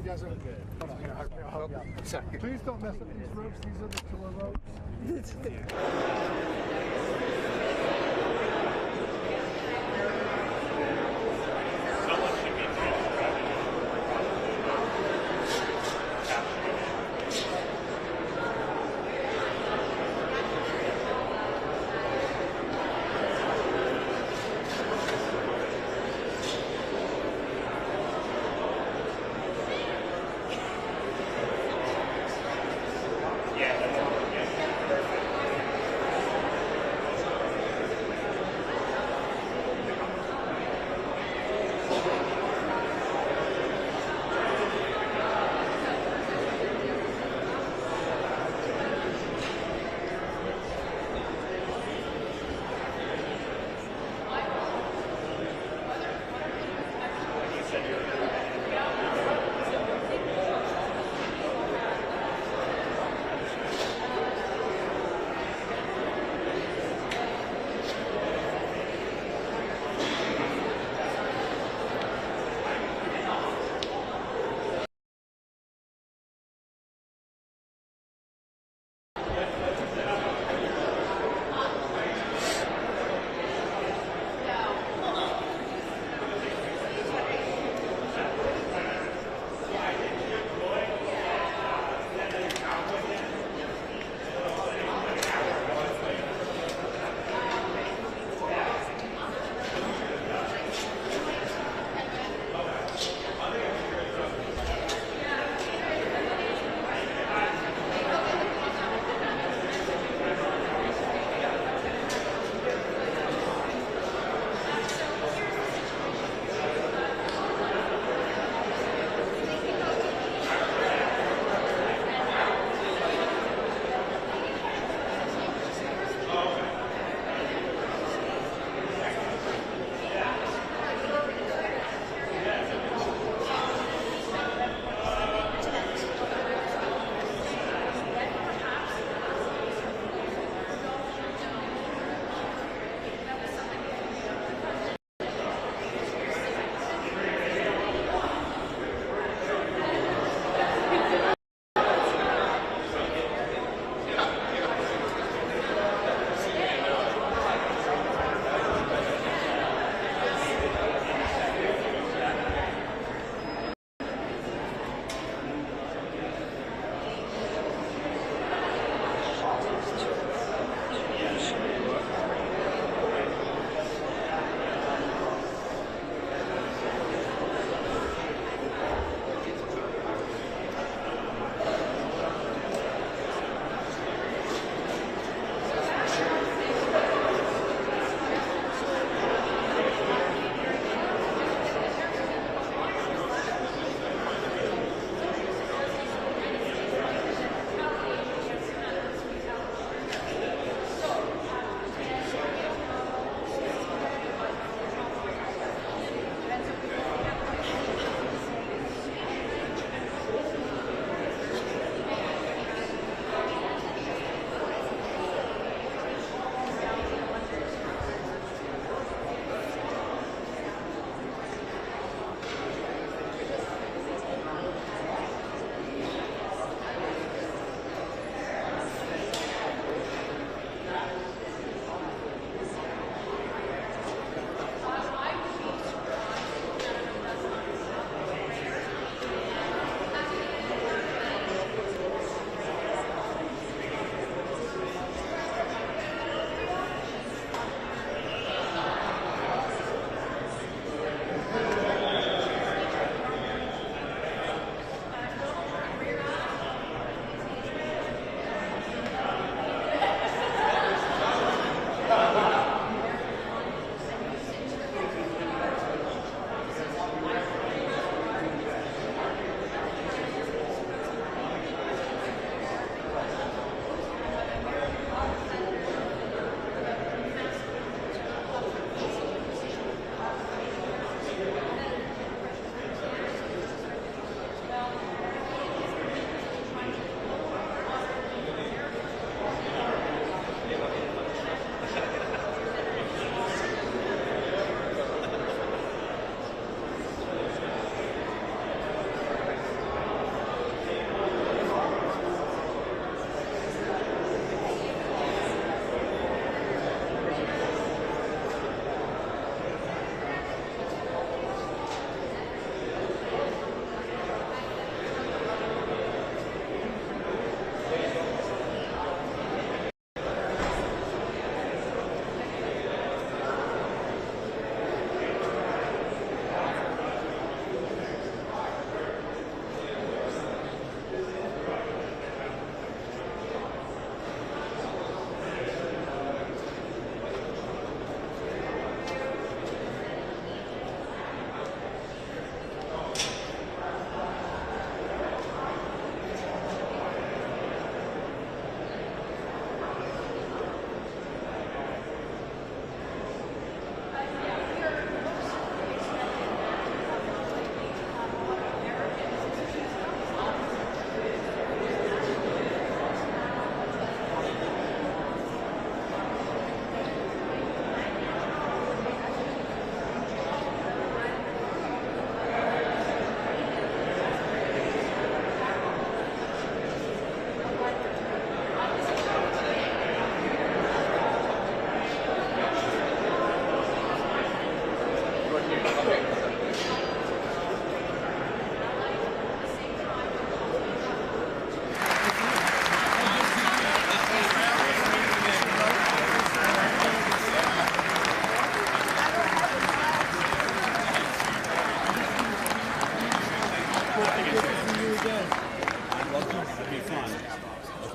doesn't. Hold on, here, I'll help you out. Sorry. Please don't mess up these ropes. These are the killer ropes.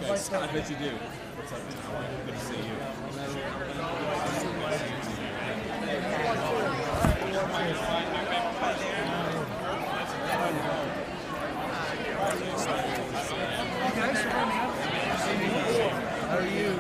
Okay, so I bet you do. What's up? Good to see you. How are you?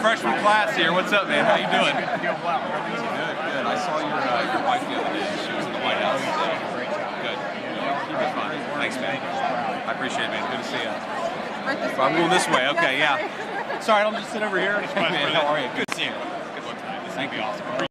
Freshman class here. What's up, man? How you doing? Doing well. Good, good. I saw your wife the other day. She was in the White House. Great job. Good. Keep it fun. Thanks, man. I appreciate it, man. Good to see you. I'm going this way. Okay, yeah. Sorry, I'll just sit over here. Hey, man, how are you? Good to see you. Good luck tonight. This is going to be awesome.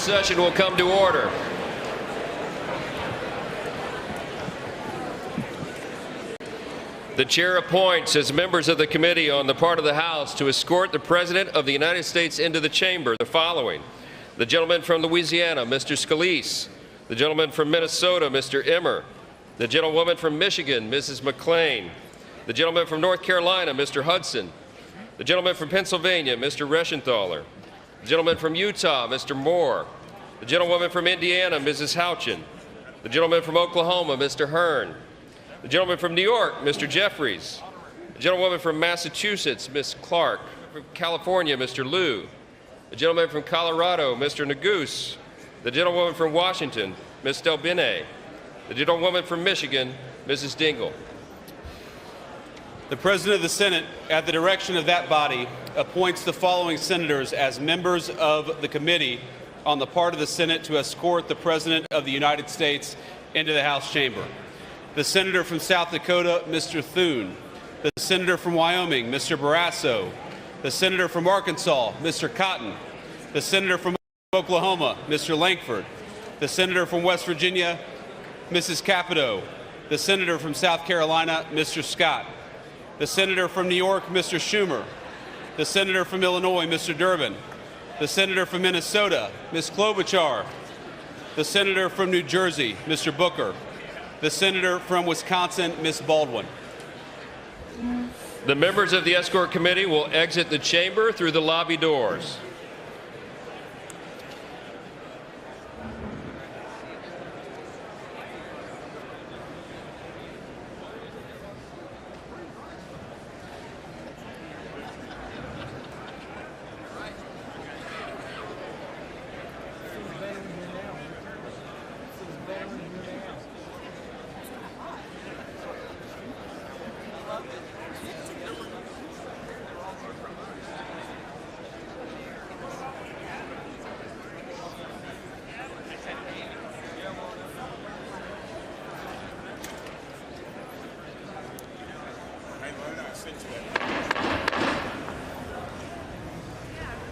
session will come to order. The chair appoints as members of the committee on the part of the House to escort the President of the United States into the chamber the following: the gentleman from Louisiana, Mr. Scalise; the gentleman from Minnesota, Mr. Emmer; the gentlewoman from Michigan, Mrs. McClain; the gentleman from North Carolina, Mr. Hudson; the gentleman from Pennsylvania, Mr. Reschenthaler; the gentleman from Utah, Mr. Moore; the gentlewoman from Indiana, Mrs. Houchin; the gentleman from Oklahoma, Mr. Hearn; the gentleman from New York, Mr. Jeffries; the gentlewoman from Massachusetts, Ms. Clark; from California, Mr. Liu; the gentleman from Colorado, Mr. Neguse; the gentlewoman from Washington, Ms. Delbene; the gentlewoman from Michigan, Mrs. Dingell. The President of the Senate, at the direction of that body, appoints the following senators as members of the committee on the part of the Senate to escort the President of the United States into the House chamber: the Senator from South Dakota, Mr. Thune; the Senator from Wyoming, Mr. Barrasso; the Senator from Arkansas, Mr. Cotton; the Senator from Oklahoma, Mr. Lankford; the Senator from West Virginia, Mrs. Capito; the Senator from South Carolina, Mr. Scott; the Senator from New York, Mr. Schumer; the Senator from Illinois, Mr. Durbin; the Senator from Minnesota, Ms. Klobuchar; the Senator from New Jersey, Mr. Booker; the Senator from Wisconsin, Ms. Baldwin. The members of the Escort Committee will exit the chamber through the lobby doors.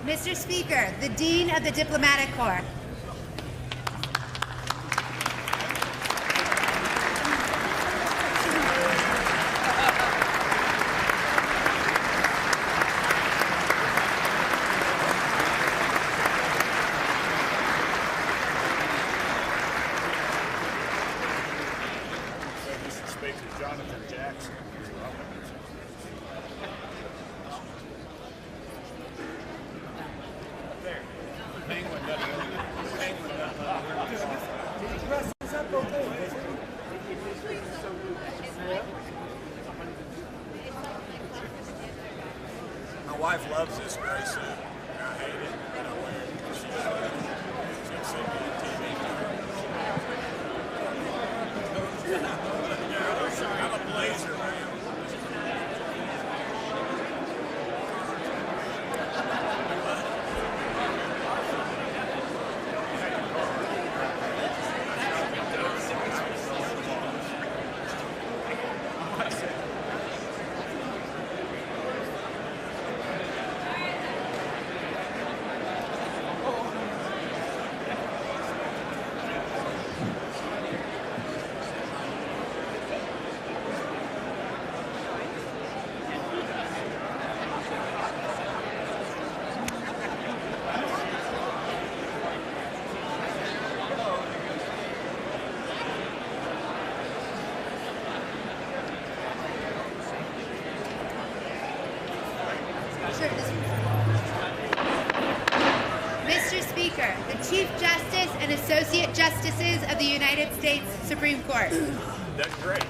Mr. Speaker, the Dean of the Diplomatic Corps. Mr. Speaker, Jonathan Jackson. My wife loves this gray suit. I hate it, but I wear it. She'll see me on TV. I'm a blazer, man. Mr. Speaker, the Chief Justice and Associate Justices of the United States Supreme Court. That's great.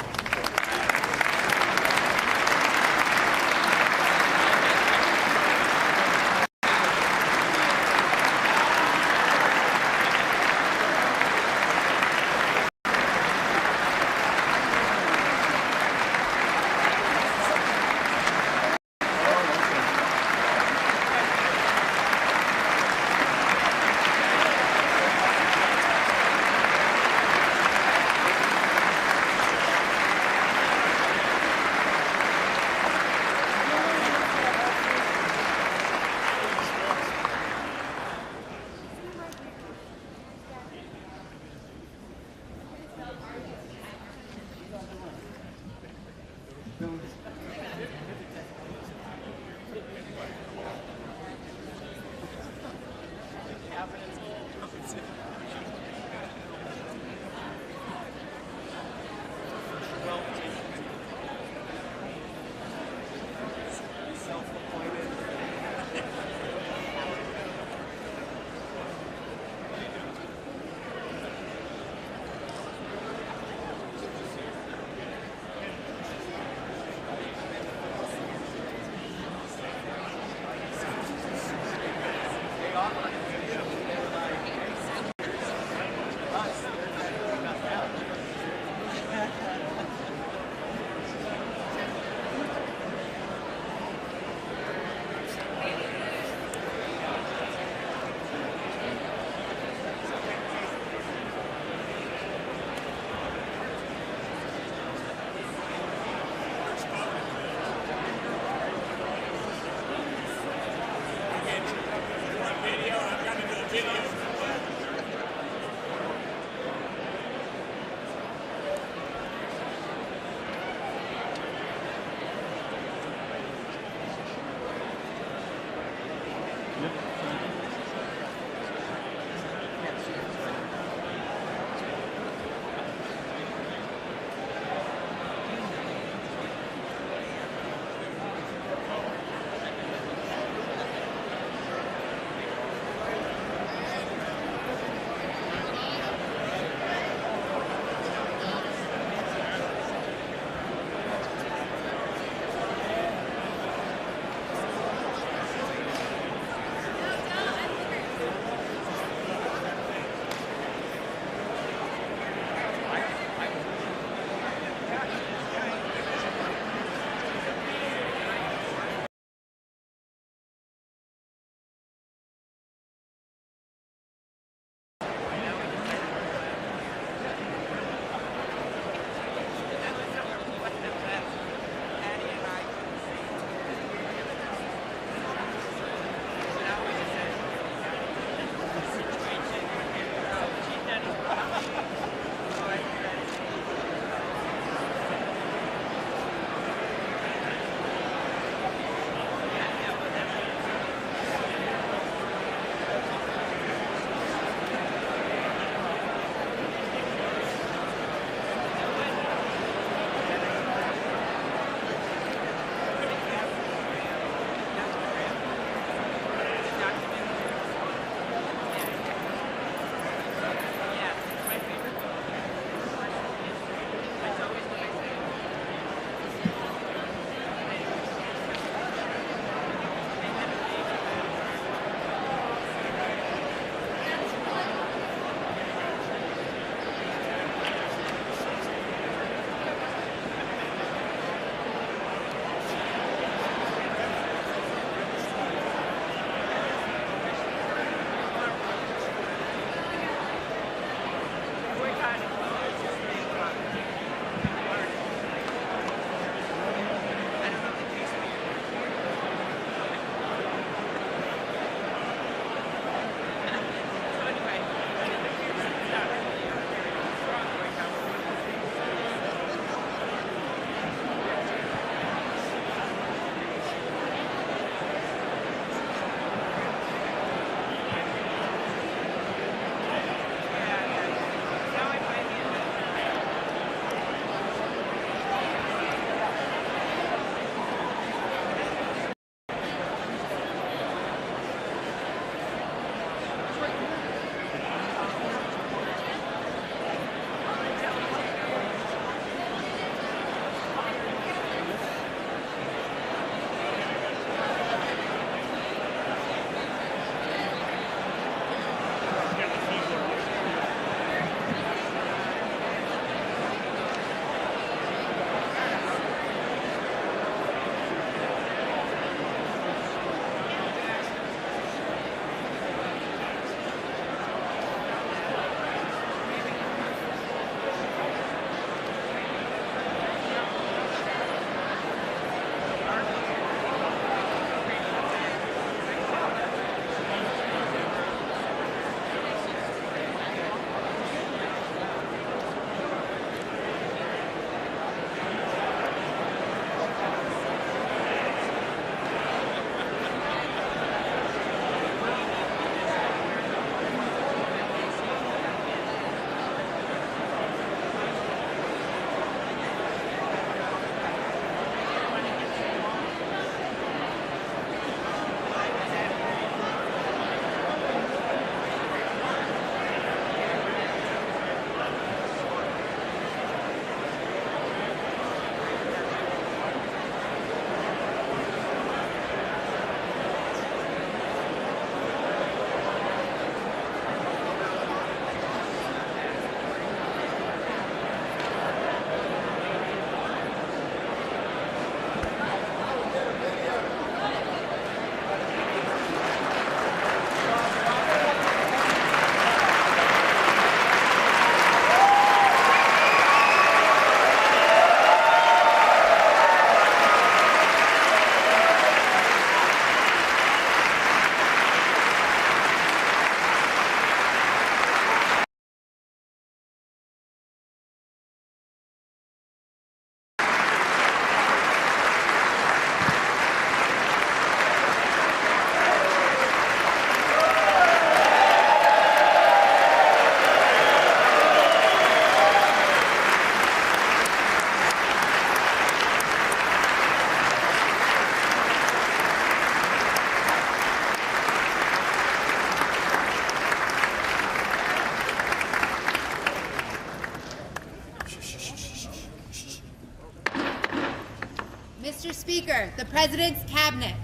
Mr. Speaker, the President's Cabinet.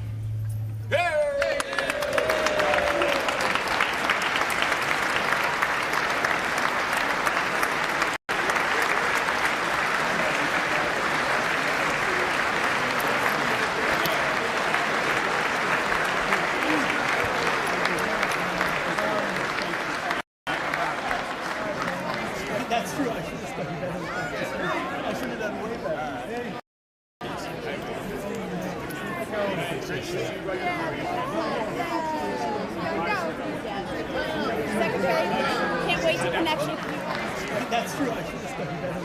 That's true. I should have studied better. I should have done way better. Secretary, can't wait to connect you. That's true. I should have studied better.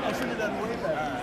I should have done way better.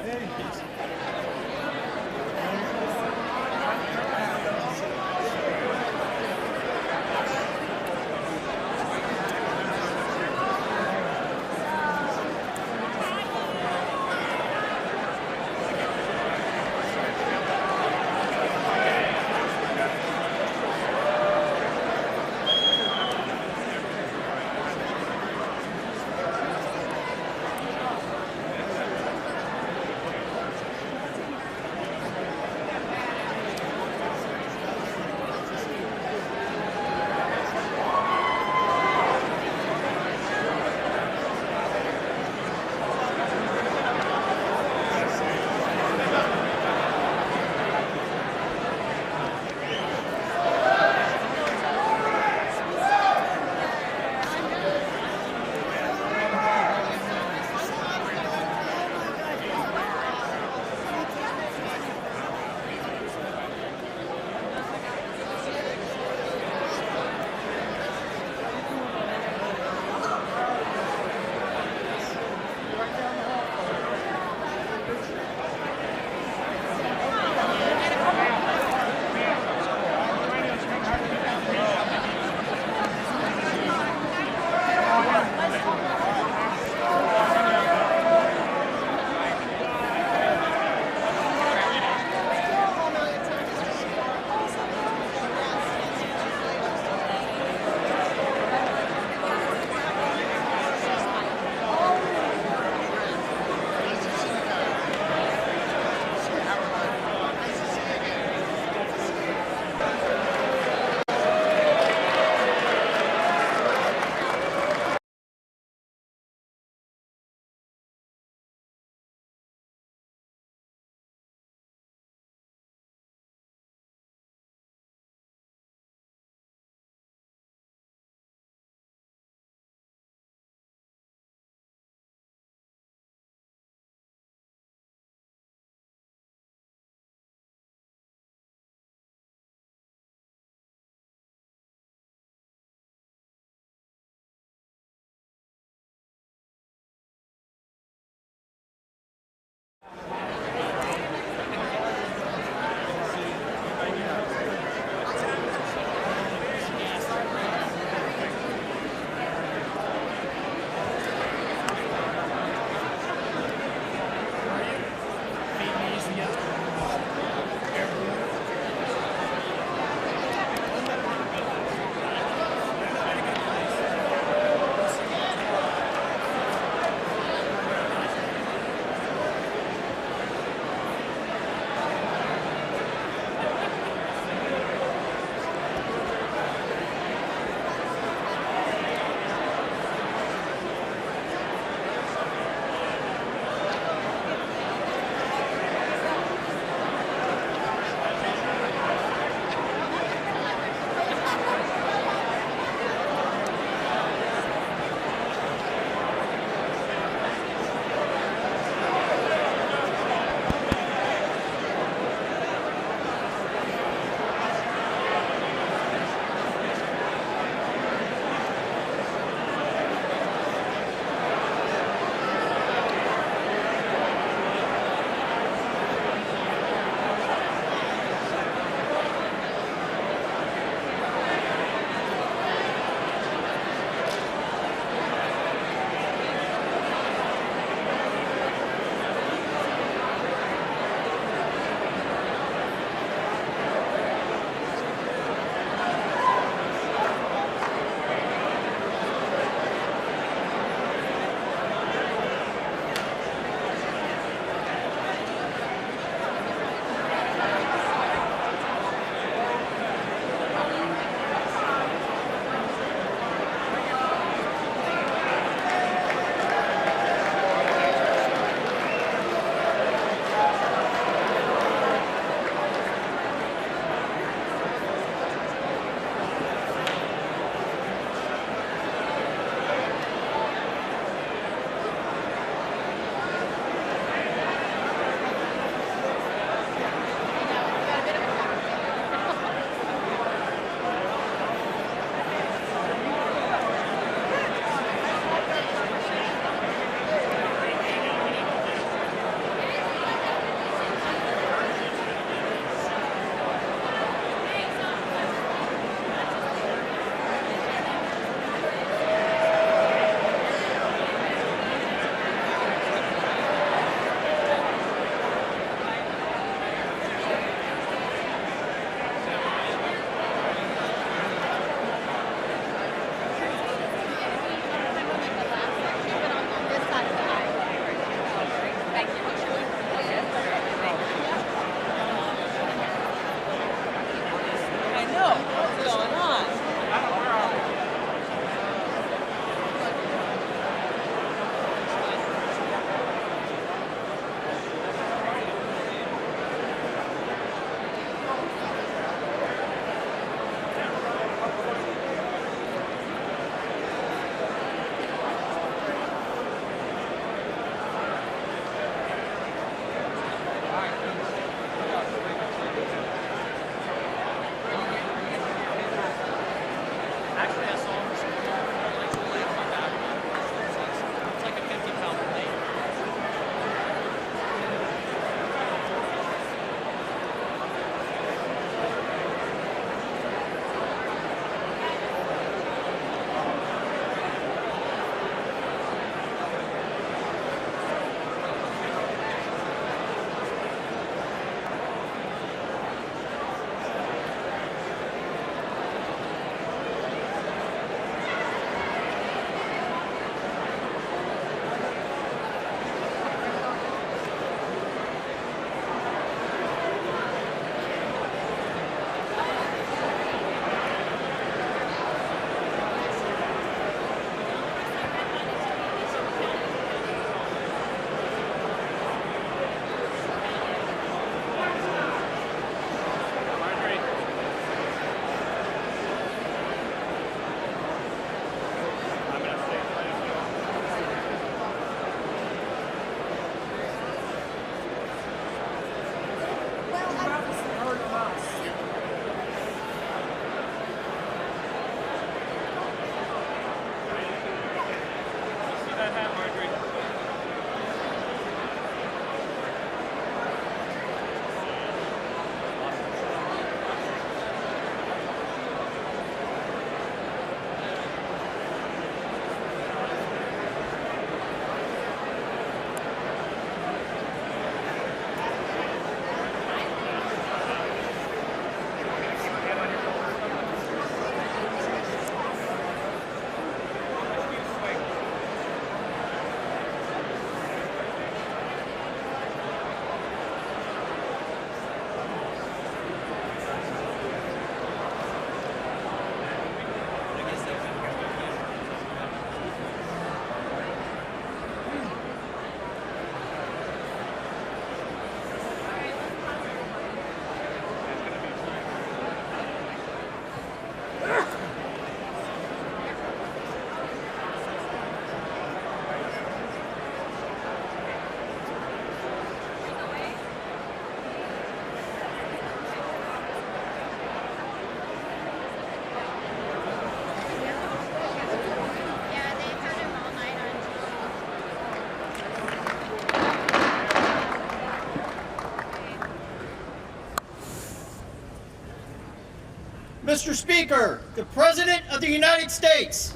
Mr. Speaker, the President of the United States.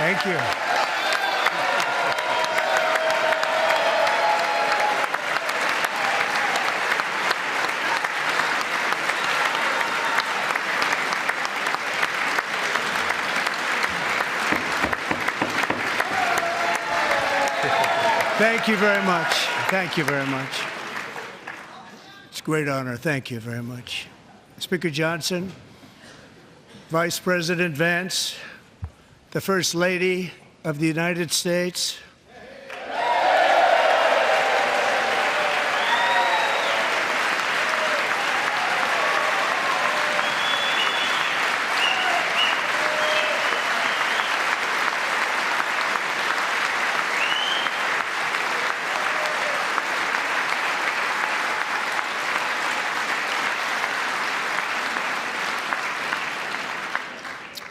Thank you. Thank you very much. Thank you very much. It's a great honor. Thank you very much. Speaker Johnson, Vice President Vance, the First Lady of the United States,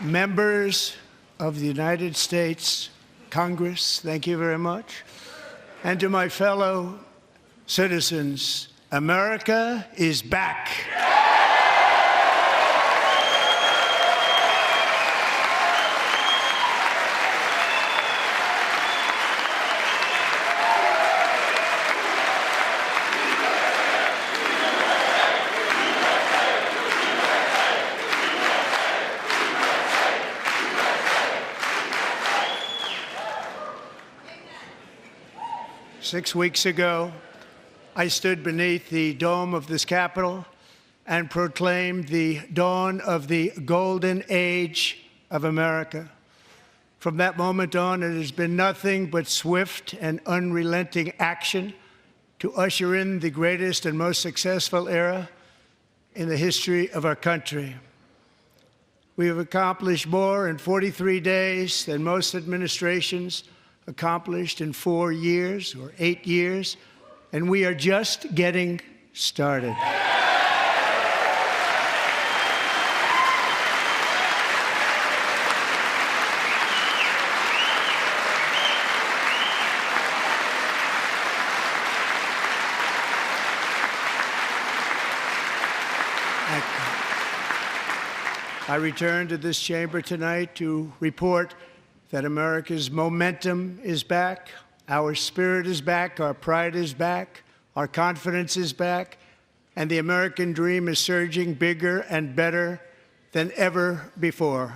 members of the United States Congress, thank you very much. And to my fellow citizens, America is back. 6 weeks ago, I stood beneath the dome of this Capitol and proclaimed the dawn of the golden age of America. From that moment on, it has been nothing but swift and unrelenting action to usher in the greatest and most successful era in the history of our country. We have accomplished more in 43 days than most administrations accomplished in 4 years or 8 years, and we are just getting started. I return to this chamber tonight to report that America's momentum is back, our spirit is back, our pride is back, our confidence is back, and the American dream is surging bigger and better than ever before.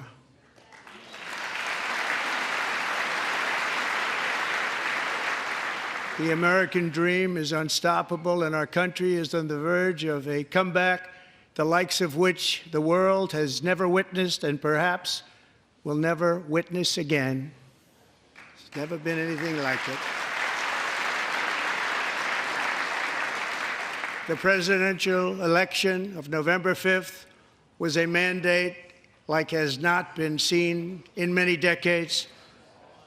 The American dream is unstoppable, and our country is on the verge of a comeback, the likes of which the world has never witnessed and perhaps will never witness again. There's never been anything like it. The presidential election of November 5th was a mandate like has not been seen in many decades.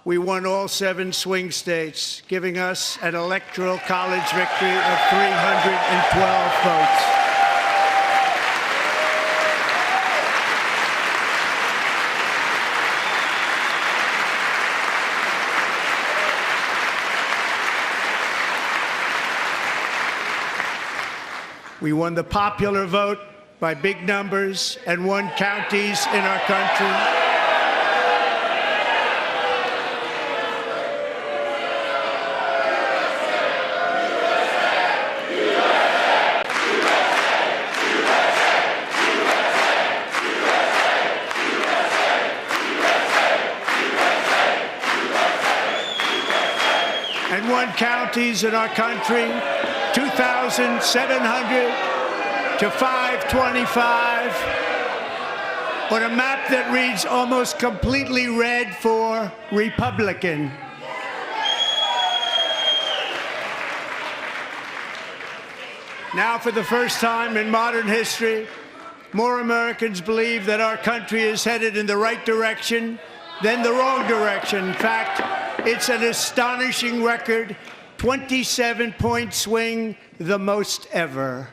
We won all 7 swing states, giving us an electoral college victory of 312 votes. We won the popular vote by big numbers and won counties in our country. And won counties in our country, 2,700 to 525, on a map that reads almost completely red for Republican. Now, for the first time in modern history, more Americans believe that our country is headed in the right direction than the wrong direction. In fact, it's an astonishing record, 27-point swing, the most ever.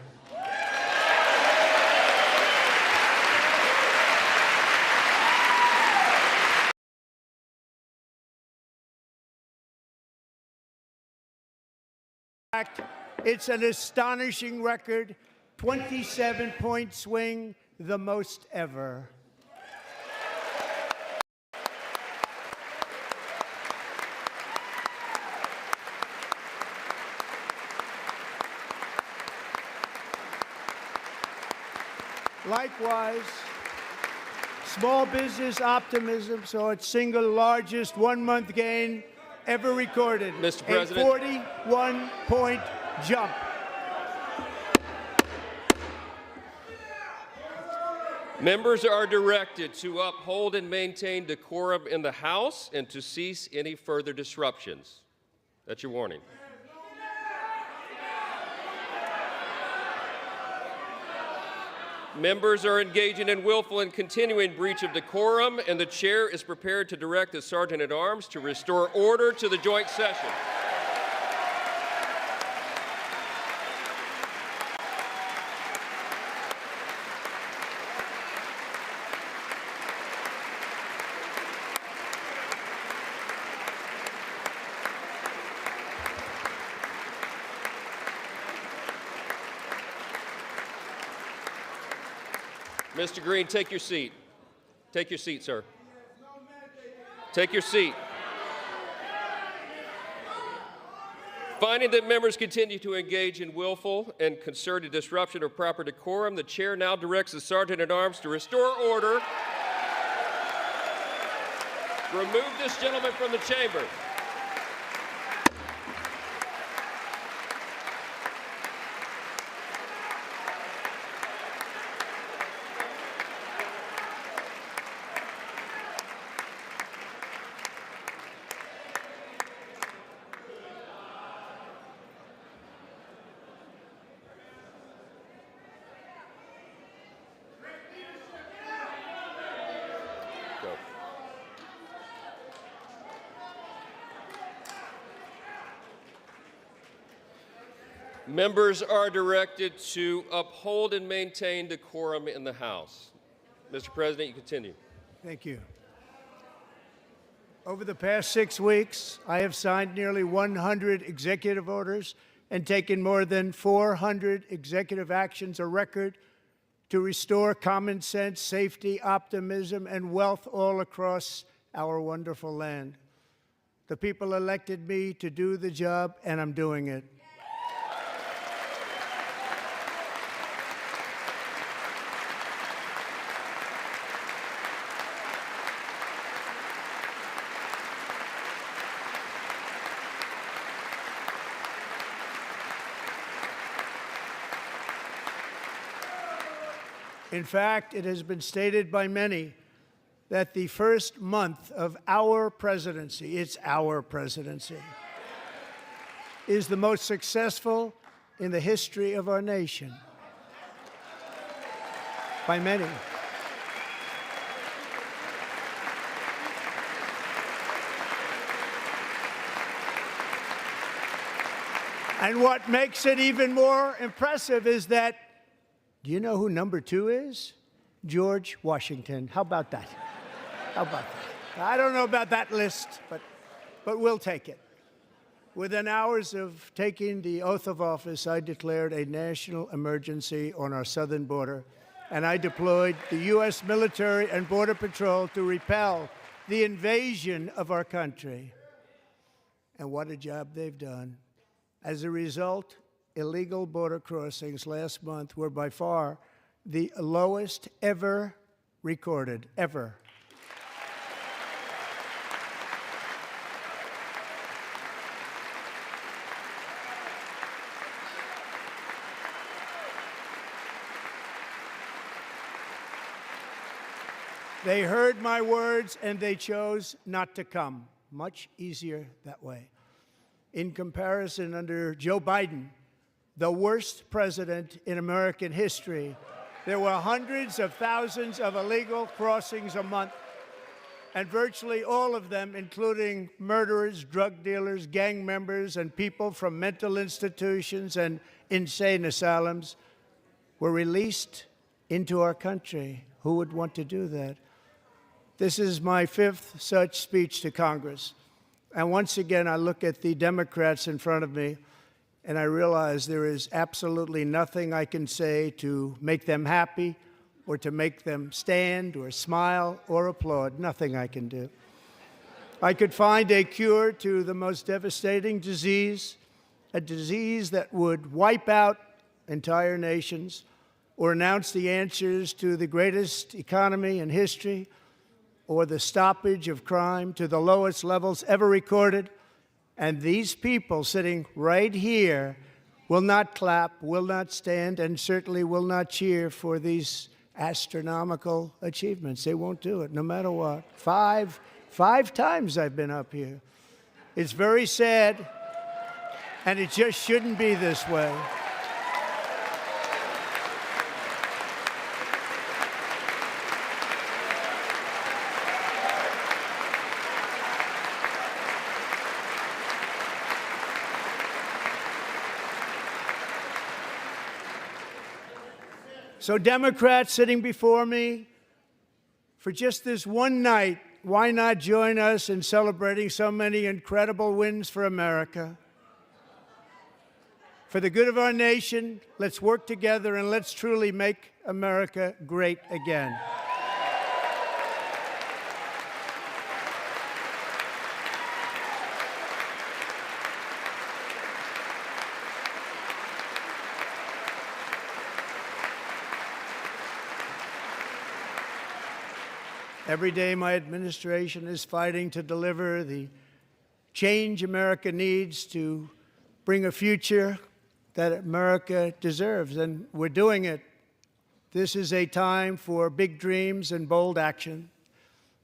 In fact, it's an astonishing record, 27-point swing, the most ever. Likewise, small business optimism saw its single largest one-month gain ever recorded. Mr. President. A 41-point jump. Members are directed to uphold and maintain decorum in the House and to cease any further disruptions. That's your warning. Members are engaging in willful and continuing breach of decorum, and the chair is prepared to direct the Sergeant-at-Arms to restore order to the joint session. Mr. Green, take your seat. Take your seat, sir. Take your seat. Finding that members continue to engage in willful and concerted disruption of proper decorum, the chair now directs the Sergeant-at-Arms to restore order. Remove this gentleman from the chamber. Go. Members are directed to uphold and maintain decorum in the House. Mr. President, you continue. Thank you. Over the past 6 weeks, I have signed nearly 100 executive orders and taken more than 400 executive actions, a record to restore common sense, safety, optimism, and wealth all across our wonderful land. The people elected me to do the job, and I'm doing it. In fact, it has been stated by many that the first month of our presidency, it's our presidency, is the most successful in the history of our nation. By many. And what makes it even more impressive is that, do you know who number 2 is? George Washington. How about that? How about that? I don't know about that list, but we'll take it. Within hours of taking the oath of office, I declared a national emergency on our southern border, and I deployed the U.S. military and Border Patrol to repel the invasion of our country. And what a job they've done. As a result, illegal border crossings last month were by far the lowest ever recorded, ever. They heard my words and they chose not to come. Much easier that way. In comparison, under Joe Biden, the worst president in American history, there were hundreds of thousands of illegal crossings a month, and virtually all of them, including murderers, drug dealers, gang members, and people from mental institutions and insane asylums, were released into our country. Who would want to do that? This is my 5th such speech to Congress. And once again, I look at the Democrats in front of me, and I realize there is absolutely nothing I can say to make them happy or to make them stand or smile or applaud. Nothing I can do. I could find a cure to the most devastating disease, a disease that would wipe out entire nations, or announce the answers to the greatest economy in history, or the stoppage of crime to the lowest levels ever recorded. And these people sitting right here will not clap, will not stand, and certainly will not cheer for these astronomical achievements. They won't do it, no matter what. Five times I've been up here. It's very sad, and it just shouldn't be this way. So Democrats sitting before me, for just this one night, why not join us in celebrating so many incredible wins for America? For the good of our nation, let's work together and let's truly make America great again. Every day, my administration is fighting to deliver the change America needs to bring a future that America deserves, and we're doing it. This is a time for big dreams and bold action.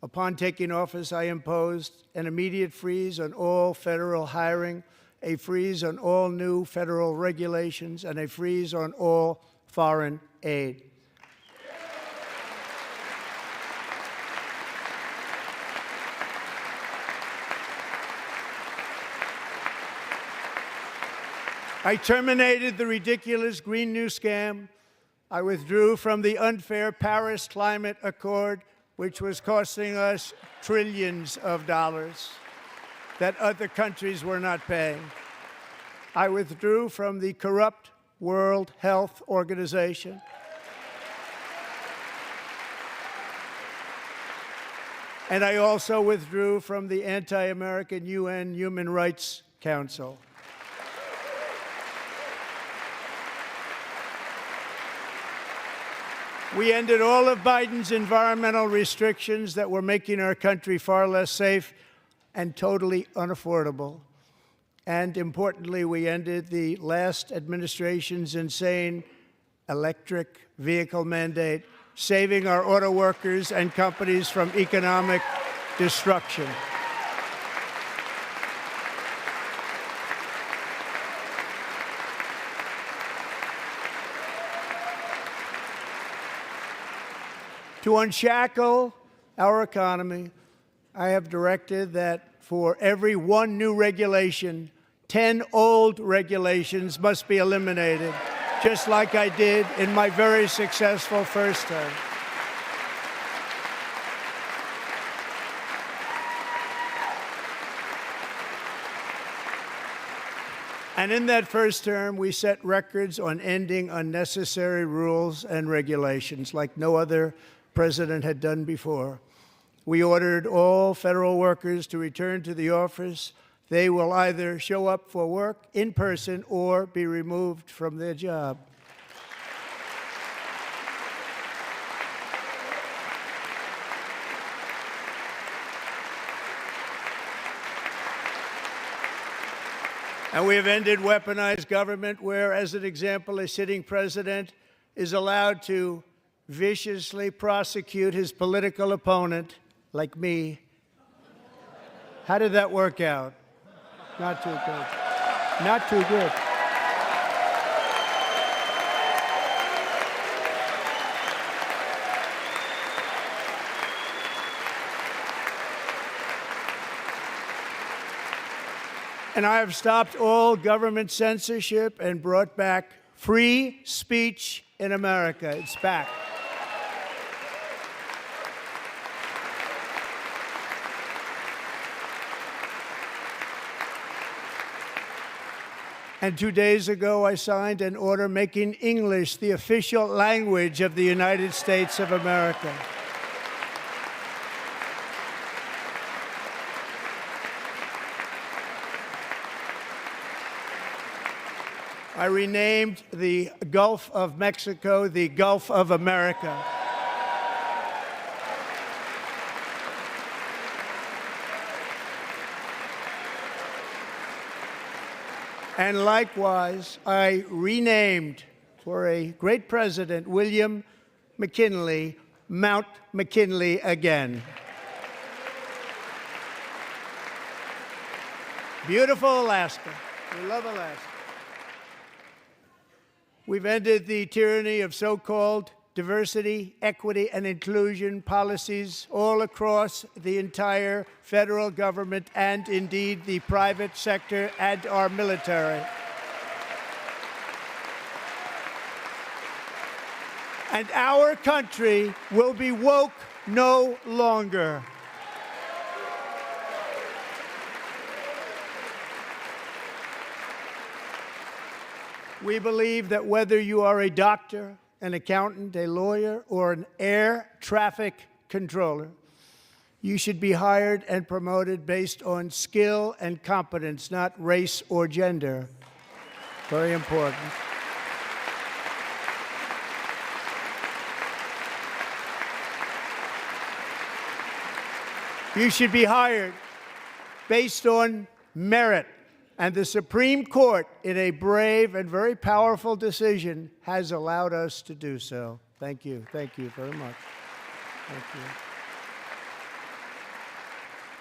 Upon taking office, I imposed an immediate freeze on all federal hiring, a freeze on all new federal regulations, and a freeze on all foreign aid. I terminated the ridiculous Green New Scam. I withdrew from the unfair Paris Climate Accord, which was costing us trillions of dollars that other countries were not paying. I withdrew from the corrupt World Health Organization. And I also withdrew from the anti-American UN Human Rights Council. We ended all of Biden's environmental restrictions that were making our country far less safe and totally unaffordable. And importantly, we ended the last administration's insane electric vehicle mandate, saving our auto workers and companies from economic destruction. To unshackle our economy, I have directed that for every one new regulation, 10 old regulations must be eliminated, just like I did in my very successful first term. And in that first term, we set records on ending unnecessary rules and regulations like no other president had done before. We ordered all federal workers to return to the office. They will either show up for work in person or be removed from their job. And we have ended weaponized government where, as an example, a sitting president is allowed to viciously prosecute his political opponent, like me. How did that work out? Not too good. Not too good. And I have stopped all government censorship and brought back free speech in America. It's back. And 2 days ago, I signed an order making English the official language of the United States of America. I renamed the Gulf of Mexico the Gulf of America. And likewise, I renamed, for a great president, William McKinley, Mount McKinley again. Beautiful Alaska. We love Alaska. We've ended the tyranny of so-called diversity, equity, and inclusion policies all across the entire federal government and indeed the private sector and our military. And our country will be woke no longer. We believe that whether you are a doctor, an accountant, a lawyer, or an air traffic controller, you should be hired and promoted based on skill and competence, not race or gender. Very important. You should be hired based on merit. And the Supreme Court, in a brave and very powerful decision, has allowed us to do so. Thank you. Thank you very much. Thank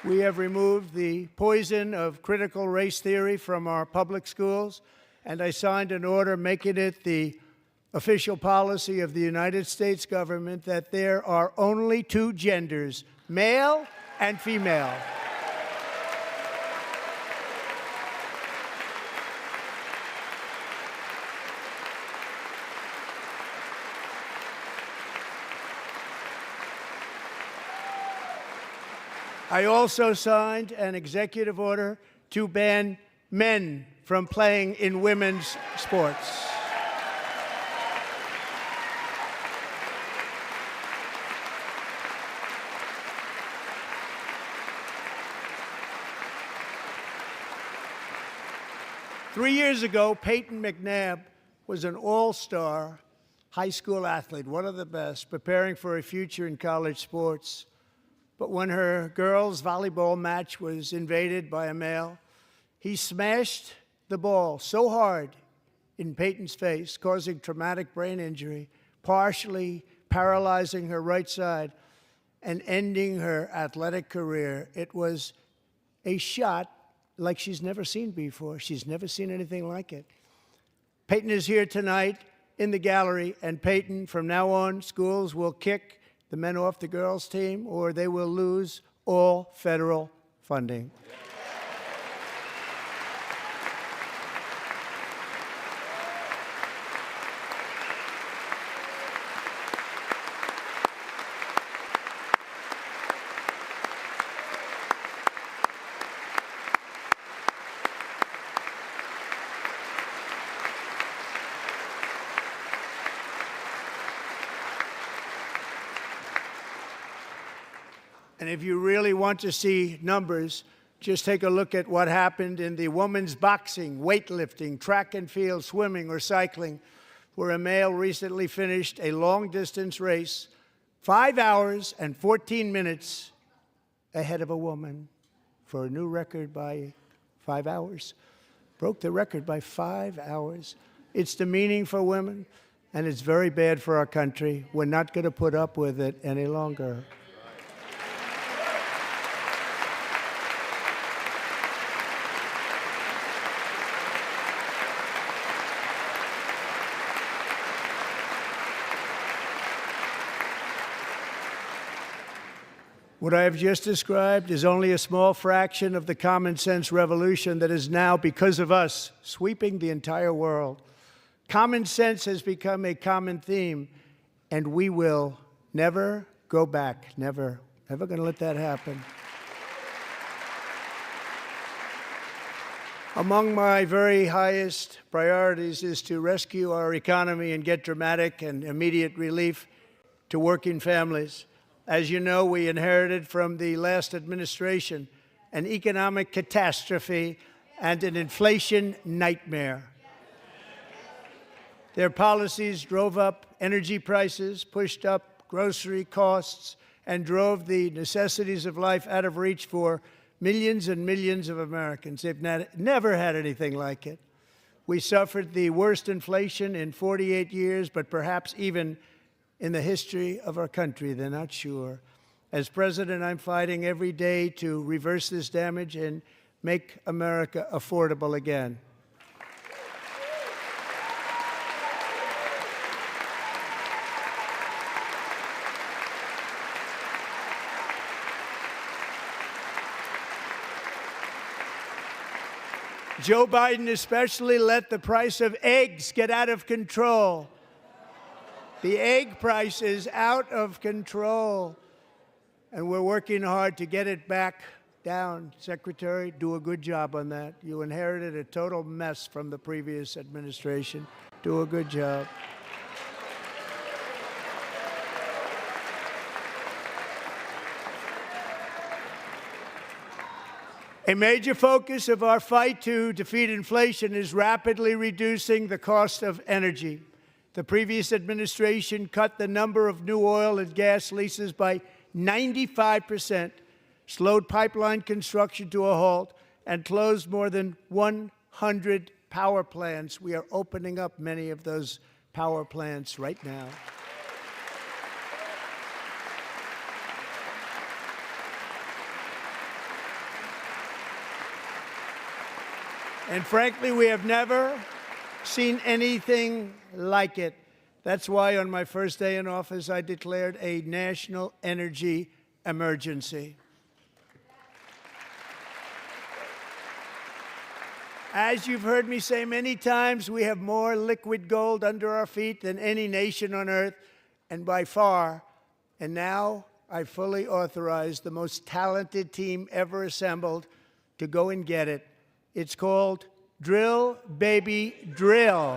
you. We have removed the poison of critical race theory from our public schools, and I signed an order making it the official policy of the United States government that there are only two genders, male and female. I also signed an executive order to ban men from playing in women's sports. Three years ago, Peyton McNabb was an all-star high school athlete, one of the best, preparing for a future in college sports. But when her girls' volleyball match was invaded by a male, he smashed the ball so hard in Peyton's face, causing traumatic brain injury, partially paralyzing her right side, and ending her athletic career. It was a shot like she's never seen before. She's never seen anything like it. Peyton is here tonight in the gallery, and Peyton, from now on, schools will kick the men off the girls' team, or they will lose all federal funding. And if you really want to see numbers, just take a look at what happened in the women's boxing, weightlifting, track and field, swimming, or cycling, where a male recently finished a long-distance race 5 hours and 14 minutes ahead of a woman for a new record by 5 hours. Broke the record by 5 hours. It's demeaning for women, and it's very bad for our country. We're not going to put up with it any longer. What I have just described is only a small fraction of the common sense revolution that is now, because of us, sweeping the entire world. Common sense has become a common theme, and we will never go back. Never. Never going to let that happen. Among my very highest priorities is to rescue our economy and get dramatic and immediate relief to working families. As you know, we inherited from the last administration an economic catastrophe and an inflation nightmare. Their policies drove up energy prices, pushed up grocery costs, and drove the necessities of life out of reach for millions and millions of Americans. They've never had anything like it. We suffered the worst inflation in 48 years, but perhaps even in the history of our country. They're not sure. As president, I'm fighting every day to reverse this damage and make America affordable again. Joe Biden especially let the price of eggs get out of control. The egg price is out of control, and we're working hard to get it back down. Secretary, do a good job on that. You inherited a total mess from the previous administration. Do a good job. A major focus of our fight to defeat inflation is rapidly reducing the cost of energy. The previous administration cut the number of new oil and gas leases by 95%, slowed pipeline construction to a halt, and closed more than 100 power plants. We are opening up many of those power plants right now. And frankly, we have never seen anything like it. That's why on my first day in office, I declared a national energy emergency. As you've heard me say many times, we have more liquid gold under our feet than any nation on earth, and by far. And now I fully authorize the most talented team ever assembled to go and get it. It's called Drill, Baby, Drill.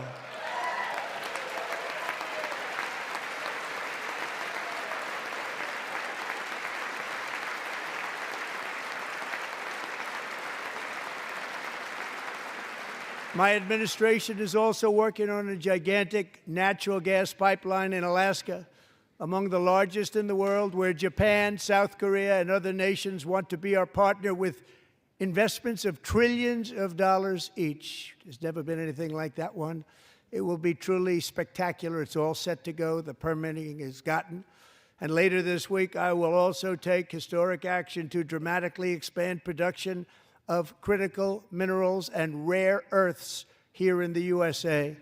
My administration is also working on a gigantic natural gas pipeline in Alaska, among the largest in the world, where Japan, South Korea, and other nations want to be our partner with investments of trillions of dollars each. There's never been anything like that one. It will be truly spectacular. It's all set to go. The permitting is gotten. And later this week, I will also take historic action to dramatically expand production of critical minerals and rare earths here in the USA.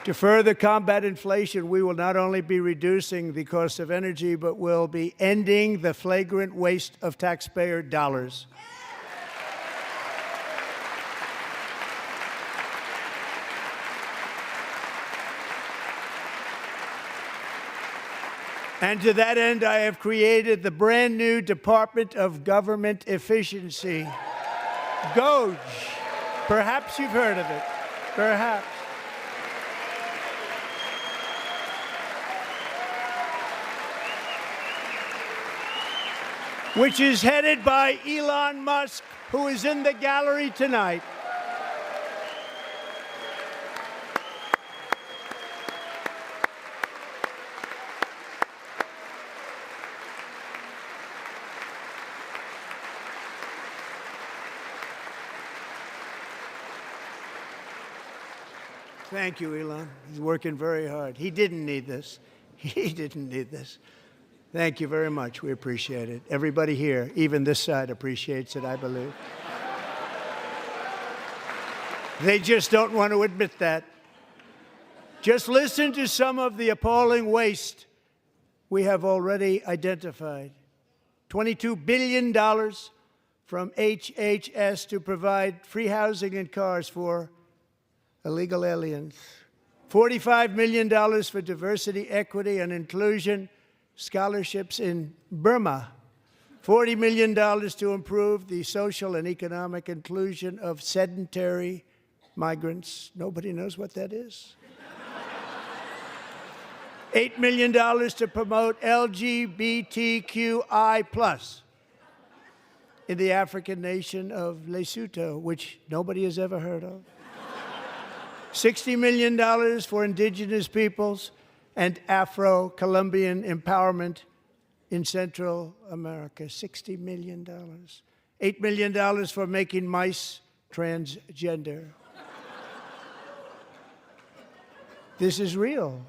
To further combat inflation, we will not only be reducing the cost of energy, but will be ending the flagrant waste of taxpayer dollars. And to that end, I have created the brand new Department of Government Efficiency, DOGE. Perhaps you've heard of it. Perhaps. Which is headed by Elon Musk, who is in the gallery tonight. Thank you, Elon. He's working very hard. He didn't need this. He didn't need this. Thank you very much. We appreciate it. Everybody here, even this side, appreciates it, I believe. They just don't want to admit that. Just listen to some of the appalling waste we have already identified. $22 billion from HHS to provide free housing and cars for illegal aliens. $45 million for diversity, equity, and inclusion scholarships in Burma. $40 million to improve the social and economic inclusion of sedentary migrants. Nobody knows what that is. $8 million to promote LGBTQI+ in the African nation of Lesotho, which nobody has ever heard of. $60 million for indigenous peoples and Afro-Colombian empowerment in Central America. $60 million. $8 million for making mice transgender. This is real.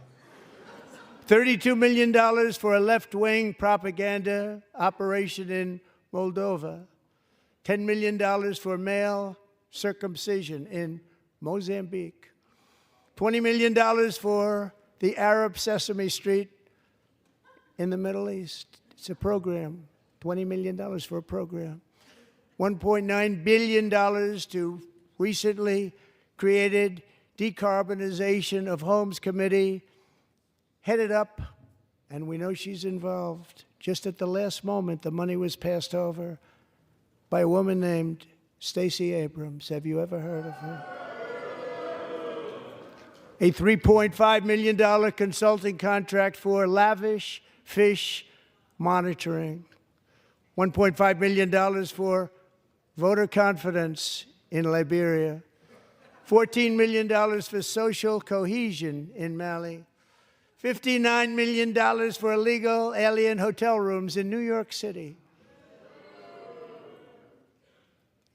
$32 million for a left-wing propaganda operation in Moldova. $10 million for male circumcision in Mozambique. $20 million for the Arab Sesame Street in the Middle East. It's a program. $20 million for a program. $1.9 billion to recently created Decarbonization of Homes Committee, headed up, and we know she's involved. Just at the last moment, the money was passed over by a woman named Stacey Abrams. Have you ever heard of her? A $3.5 million consulting contract for lavish fish monitoring. $1.5 million for voter confidence in Liberia. $14 million for social cohesion in Mali. $59 million for illegal alien hotel rooms in New York City.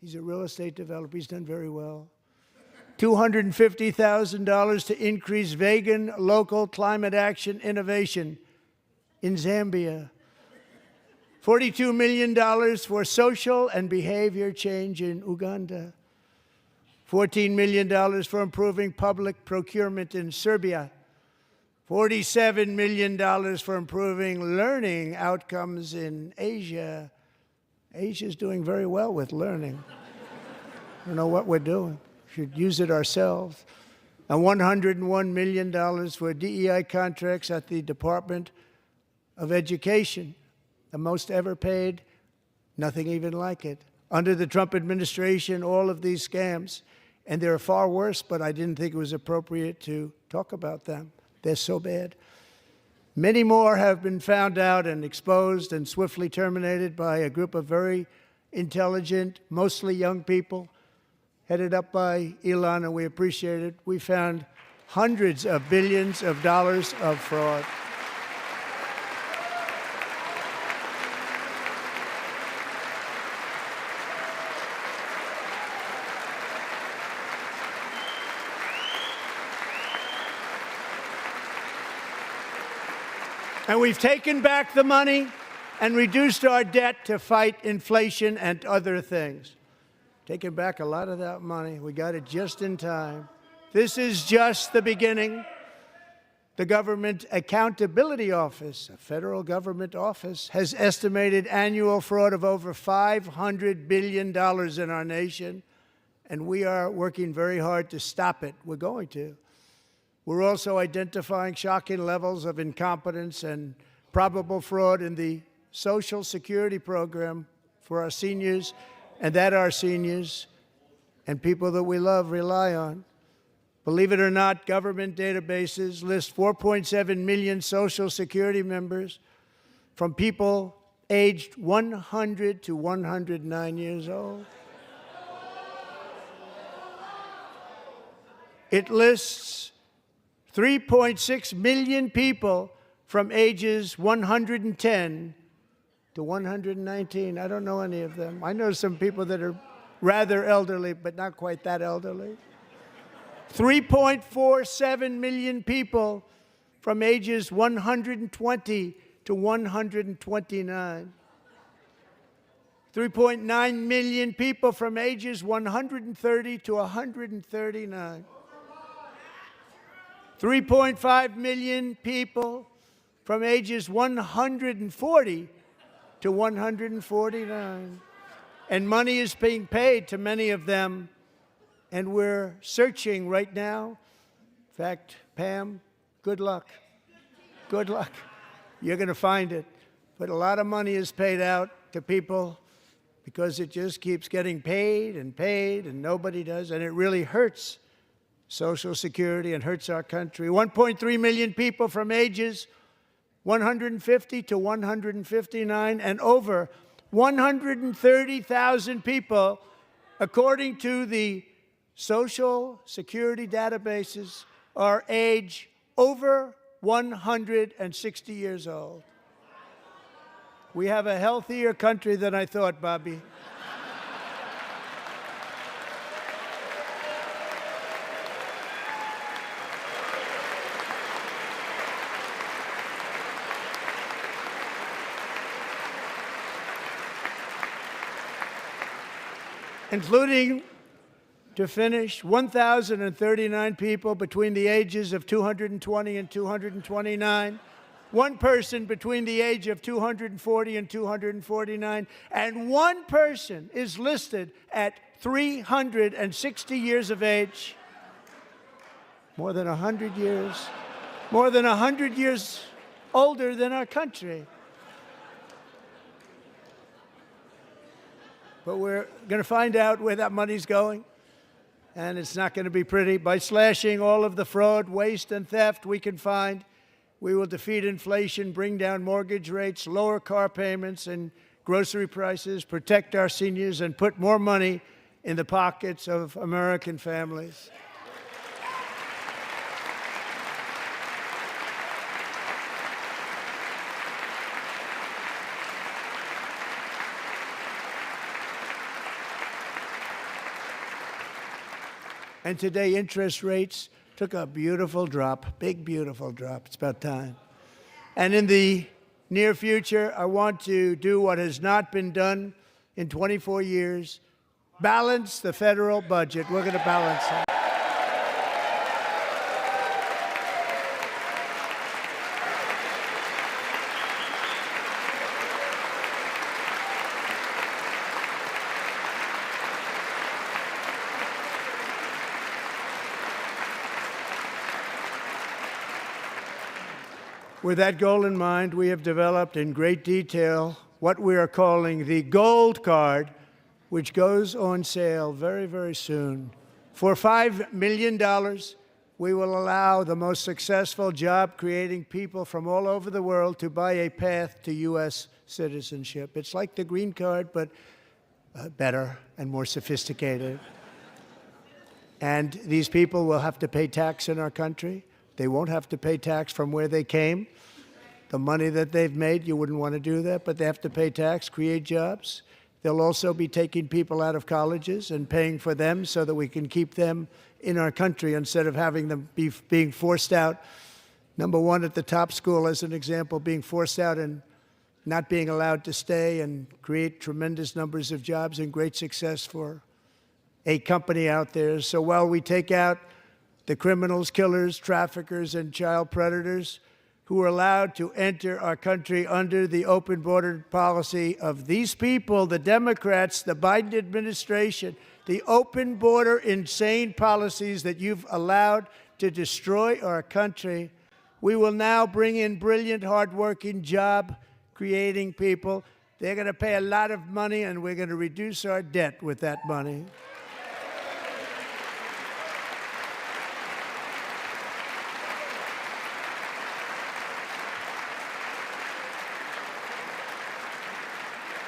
He's a real estate developer. He's done very well. $250,000 to increase vegan local climate action innovation in Zambia. $42 million for social and behavior change in Uganda. $14 million for improving public procurement in Serbia. $47 million for improving learning outcomes in Asia. Asia's doing very well with learning. I don't know what we're doing. We should use it ourselves. And $101 million for DEI contracts at the Department of Education, the most ever paid, nothing even like it. Under the Trump administration, all of these scams, and they're far worse, but I didn't think it was appropriate to talk about them. They're so bad. Many more have been found out and exposed and swiftly terminated by a group of very intelligent, mostly young people, headed up by Elon, and we appreciate it. We found hundreds of billions of dollars of fraud. And we've taken back the money and reduced our debt to fight inflation and other things. Taken back a lot of that money. We got it just in time. This is just the beginning. The Government Accountability Office, a federal government office, has estimated annual fraud of over $500 billion in our nation, and we are working very hard to stop it. We're going to. We're also identifying shocking levels of incompetence and probable fraud in the Social Security program for our seniors, and that our seniors and people that we love rely on. Believe it or not, government databases list 4.7 million Social Security members from people aged 100 to 109 years old. It lists 3.6 million people from ages 110 to 119. I don't know any of them. I know some people that are rather elderly, but not quite that elderly. 3.47 million people from ages 120 to 129. 3.9 million people from ages 130 to 139. 3.5 million people from ages 140 to 149. And money is being paid to many of them, and we're searching right now. In fact, Pam, good luck. Good luck. You're going to find it. But a lot of money is paid out to people because it just keeps getting paid, and nobody does, and it really hurts Social Security and hurts our country. 1.3 million people from ages 150 to 159, and over 130,000 people, according to the Social Security databases, are age over 160 years old. We have a healthier country than I thought, Bobby. Including, to finish, 1,039 people between the ages of 220 and 229, one person between the age of 240 and 249, and one person is listed at 360 years of age. More than 100 years older than our country. But we're going to find out where that money's going, and it's not going to be pretty. By slashing all of the fraud, waste, and theft we can find, we will defeat inflation, bring down mortgage rates, lower car payments and grocery prices, protect our seniors, and put more money in the pockets of American families. And today, interest rates took a beautiful drop, big, beautiful drop. It's about time. And in the near future, I want to do what has not been done in 24 years, balance the federal budget. We're going to balance it. With that goal in mind, we have developed in great detail what we are calling the Gold Card, which goes on sale very, very soon. For $5 million, we will allow the most successful job-creating people from all over the world to buy a path to U.S. citizenship. It's like the green card, but better and more sophisticated. And these people will have to pay tax in our country. They won't have to pay tax from where they came. The money that they've made, you wouldn't want to do that, but they have to pay tax, create jobs. They'll also be taking people out of colleges and paying for them so that we can keep them in our country instead of having them being forced out. Number one, at the top school, as an example, being forced out and not being allowed to stay and create tremendous numbers of jobs and great success for a company out there. So while we take out the criminals, killers, traffickers, and child predators who are allowed to enter our country under the open border policy of these people, the Democrats, the Biden administration, the open border insane policies that you've allowed to destroy our country, we will now bring in brilliant, hardworking, job-creating people. They're going to pay a lot of money, and we're going to reduce our debt with that money.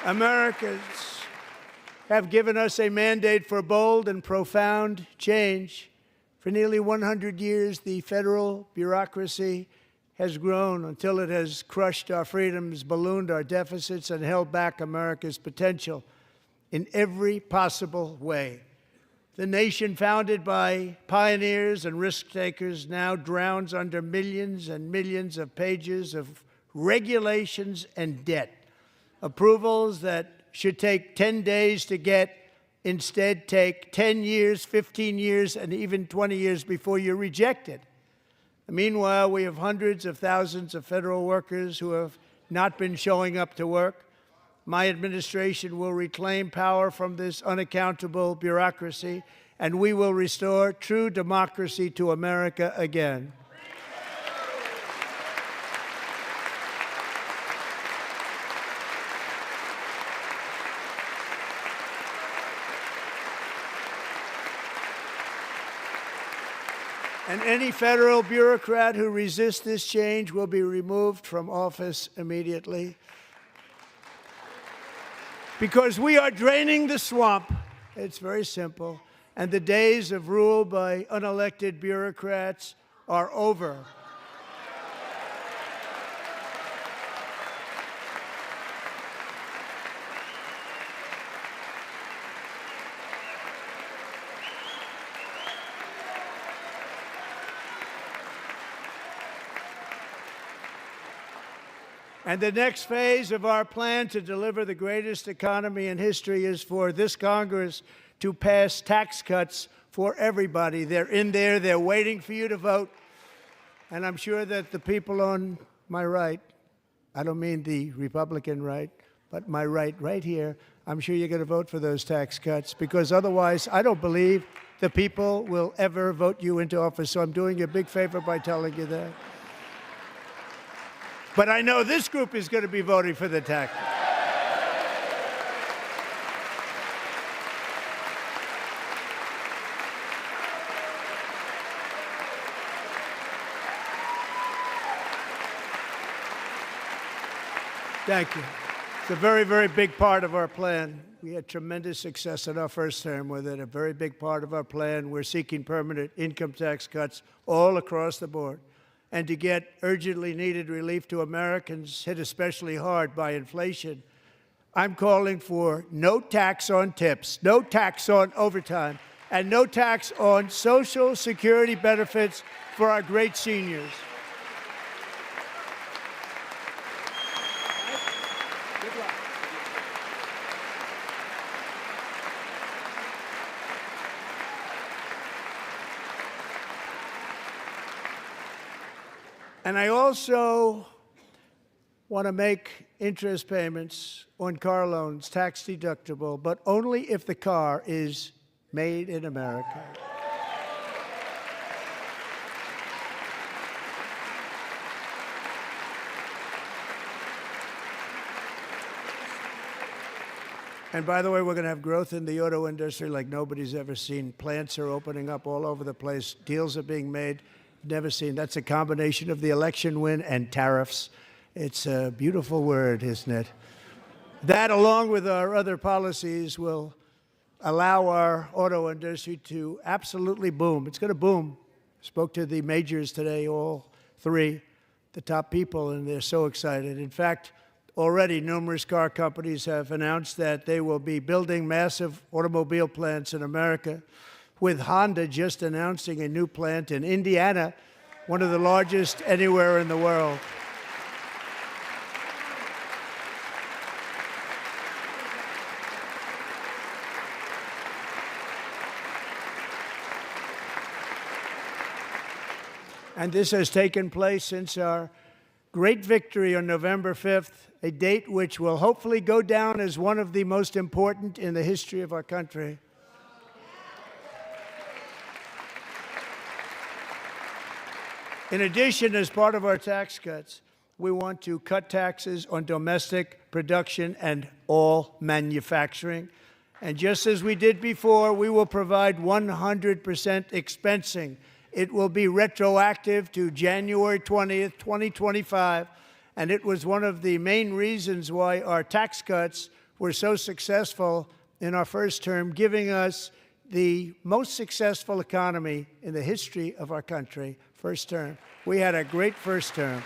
Americans have given us a mandate for bold and profound change. For nearly 100 years, the federal bureaucracy has grown until it has crushed our freedoms, ballooned our deficits, and held back America's potential in every possible way. The nation founded by pioneers and risk-takers now drowns under millions and millions of pages of regulations and debt. Approvals that should take 10 days to get instead take 10 years, 15 years, and even 20 years before you're rejected. Meanwhile, we have hundreds of thousands of federal workers who have not been showing up to work. My administration will reclaim power from this unaccountable bureaucracy, and we will restore true democracy to America again. And any federal bureaucrat who resists this change will be removed from office immediately. Because we are draining the swamp. It's very simple. And the days of rule by unelected bureaucrats are over. And the next phase of our plan to deliver the greatest economy in history is for this Congress to pass tax cuts for everybody. They're in there. They're waiting for you to vote. And I'm sure that the people on my right, I don't mean the Republican right, but my right here, I'm sure you're going to vote for those tax cuts, because otherwise I don't believe the people will ever vote you into office. So I'm doing you a big favor by telling you that. But I know this group is going to be voting for the tax. Thank you. It's a very, very big part of our plan. We had tremendous success in our first term with it. A very big part of our plan. We're seeking permanent income tax cuts all across the board. And to get urgently needed relief to Americans hit especially hard by inflation, I'm calling for no tax on tips, no tax on overtime, and no tax on Social Security benefits for our great seniors. And I also want to make interest payments on car loans tax deductible, but only if the car is made in America. And by the way, we're going to have growth in the auto industry like nobody's ever seen. Plants are opening up all over the place. Deals are being made. Never seen. That's a combination of the election win and tariffs. It's a beautiful word, isn't it? That, along with our other policies, will allow our auto industry to absolutely boom. It's going to boom. Spoke to the majors today, all three, the top people, and they're so excited. In fact, already numerous car companies have announced that they will be building massive automobile plants in America, with Honda just announcing a new plant in Indiana, one of the largest anywhere in the world. And this has taken place since our great victory on November 5th, a date which will hopefully go down as one of the most important in the history of our country. In addition, as part of our tax cuts, we want to cut taxes on domestic production and all manufacturing. And just as we did before, we will provide 100% expensing. It will be retroactive to January 20th, 2025. And it was one of the main reasons why our tax cuts were so successful in our first term, giving us the most successful economy in the history of our country. First term. We had a great first term.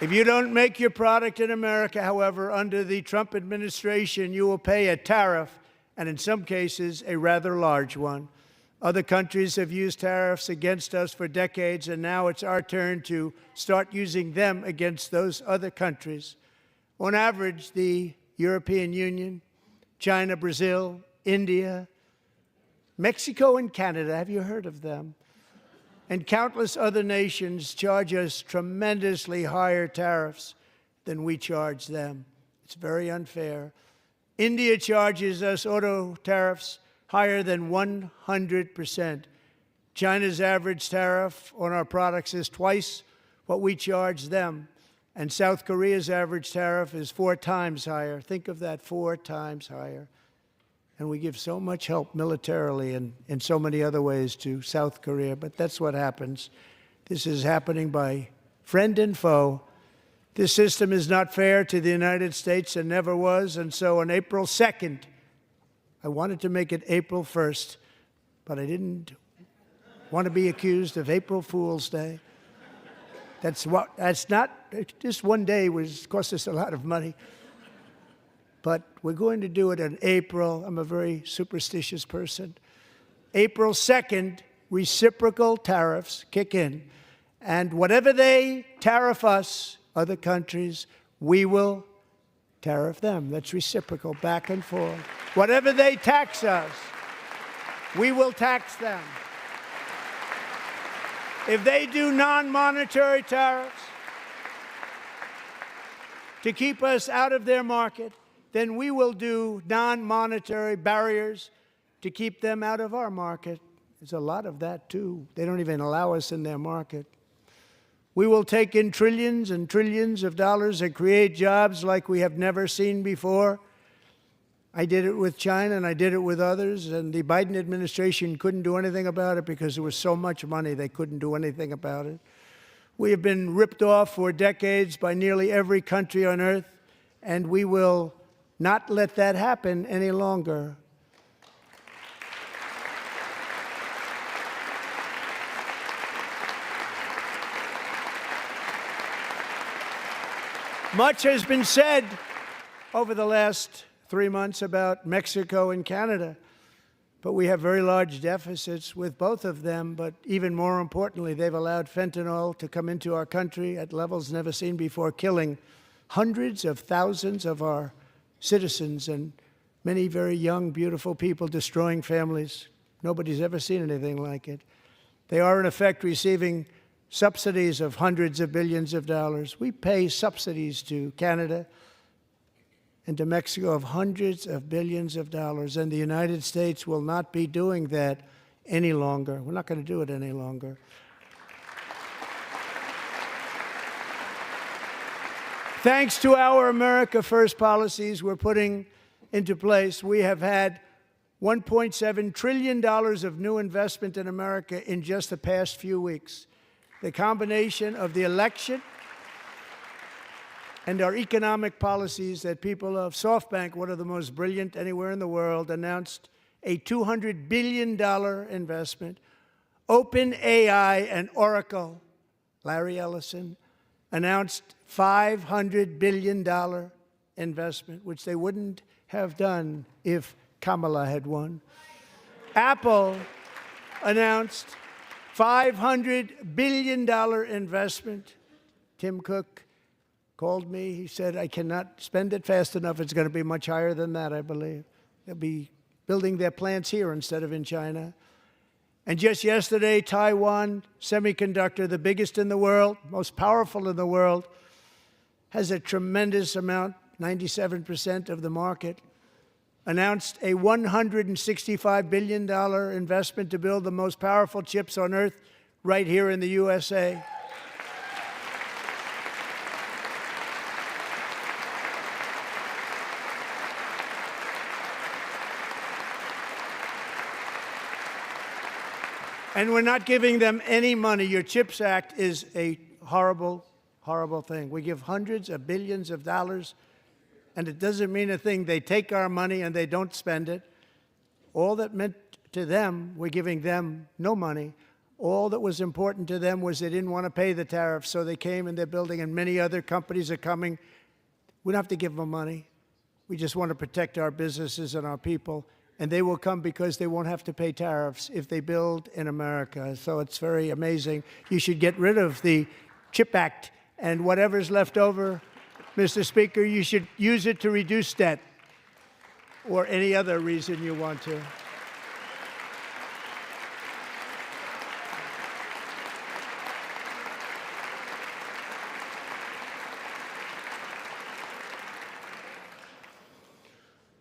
If you don't make your product in America, however, under the Trump administration, you will pay a tariff, and in some cases, a rather large one. Other countries have used tariffs against us for decades, and now it's our turn to start using them against those other countries. On average, the European Union, China, Brazil, India, Mexico, and Canada, have you heard of them? And countless other nations charge us tremendously higher tariffs than we charge them. It's very unfair. India charges us auto tariffs higher than 100%. China's average tariff on our products is twice what we charge them. And South Korea's average tariff is 4 times higher. Think of that, 4 times higher. And we give so much help militarily and in so many other ways to South Korea. But that's what happens. This is happening by friend and foe. This system is not fair to the United States and never was. And so on April 2nd, I wanted to make it April 1st, but I didn't want to be accused of April Fool's Day. That's not, just one day cost us a lot of money. But we're going to do it in April. I'm a very superstitious person. April 2nd, reciprocal tariffs kick in. And whatever they tariff us, other countries, we will tariff them. That's reciprocal, back and forth. Whatever they tax us, we will tax them. If they do non-monetary tariffs to keep us out of their market, then we will do non-monetary barriers to keep them out of our market. There's a lot of that, too. They don't even allow us in their market. We will take in trillions and trillions of dollars and create jobs like we have never seen before. I did it with China, and I did it with others, and the Biden administration couldn't do anything about it because there was so much money they couldn't do anything about it. We have been ripped off for decades by nearly every country on earth, and we will not let that happen any longer. Much has been said over the last 3 months about Mexico and Canada, but we have very large deficits with both of them. But even more importantly, they've allowed fentanyl to come into our country at levels never seen before, killing hundreds of thousands of our citizens and many very young, beautiful people, destroying families. Nobody's ever seen anything like it. They are, in effect, receiving subsidies of hundreds of billions of dollars. We pay subsidies to Canada and to Mexico of hundreds of billions of dollars, and the United States will not be doing that any longer. We're not going to do it any longer. Thanks to our America First policies we're putting into place, we have had $1.7 trillion of new investment in America in just the past few weeks. The combination of the election and our economic policies that people of SoftBank, one of the most brilliant anywhere in the world, announced a $200 billion investment. OpenAI and Oracle, Larry Ellison, announced $500 billion investment, which they wouldn't have done if Kamala had won. Apple announced $500 billion investment. Tim Cook called me. He said, I cannot spend it fast enough. It's going to be much higher than that, I believe. They'll be building their plants here instead of in China. And just yesterday, Taiwan Semiconductor, the biggest in the world, most powerful in the world, has a tremendous amount, 97% of the market, announced a $165 billion investment to build the most powerful chips on earth right here in the USA. And we're not giving them any money. Your CHIPS Act is a horrible, horrible thing. We give hundreds of billions of dollars, and it doesn't mean a thing. They take our money and they don't spend it. All that meant to them, we're giving them no money. All that was important to them was they didn't want to pay the tariffs, so they came and they're building, and many other companies are coming. We don't have to give them money. We just want to protect our businesses and our people. And they will come because they won't have to pay tariffs if they build in America. So it's very amazing. You should get rid of the CHIP Act, and whatever's left over, Mr. Speaker, you should use it to reduce debt or any other reason you want to.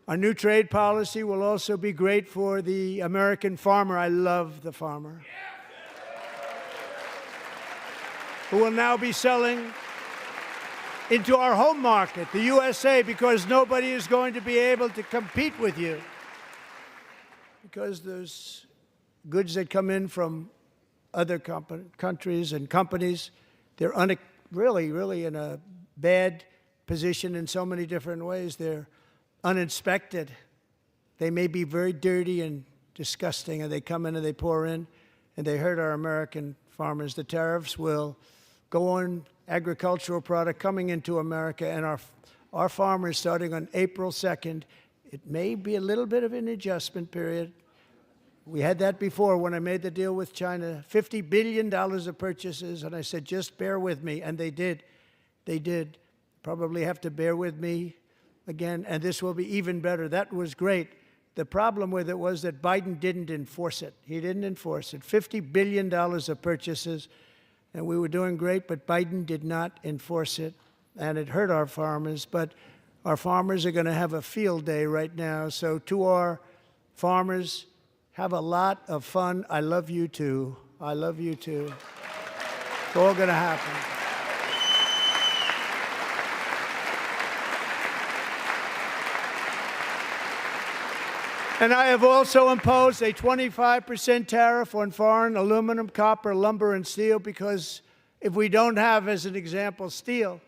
Our new trade policy will also be great for the American farmer. I love the farmer, who will now be selling into our home market, the USA, because nobody is going to be able to compete with you because there's goods that come in from other countries and companies. They're really in a bad position in so many different ways. They're uninspected. They may be very dirty and disgusting, and they come in and they pour in, and they hurt our American farmers. The tariffs will go on agricultural product coming into America, and our farmers, starting on April 2nd, it may be a little bit of an adjustment period. We had that before when I made the deal with China, $50 billion of purchases, and I said, just bear with me, and they did. They did. Probably have to bear with me again, and this will be even better. That was great. The problem with it was that Biden didn't enforce it. He didn't enforce it. $50 billion of purchases, and we were doing great, but Biden did not enforce it, and it hurt our farmers. But our farmers are going to have a field day right now. So to our farmers, have a lot of fun. I love you too. I love you too. It's all going to happen. And I have also imposed a 25% tariff on foreign aluminum, copper, lumber, and steel, because if we don't have, as an example, steel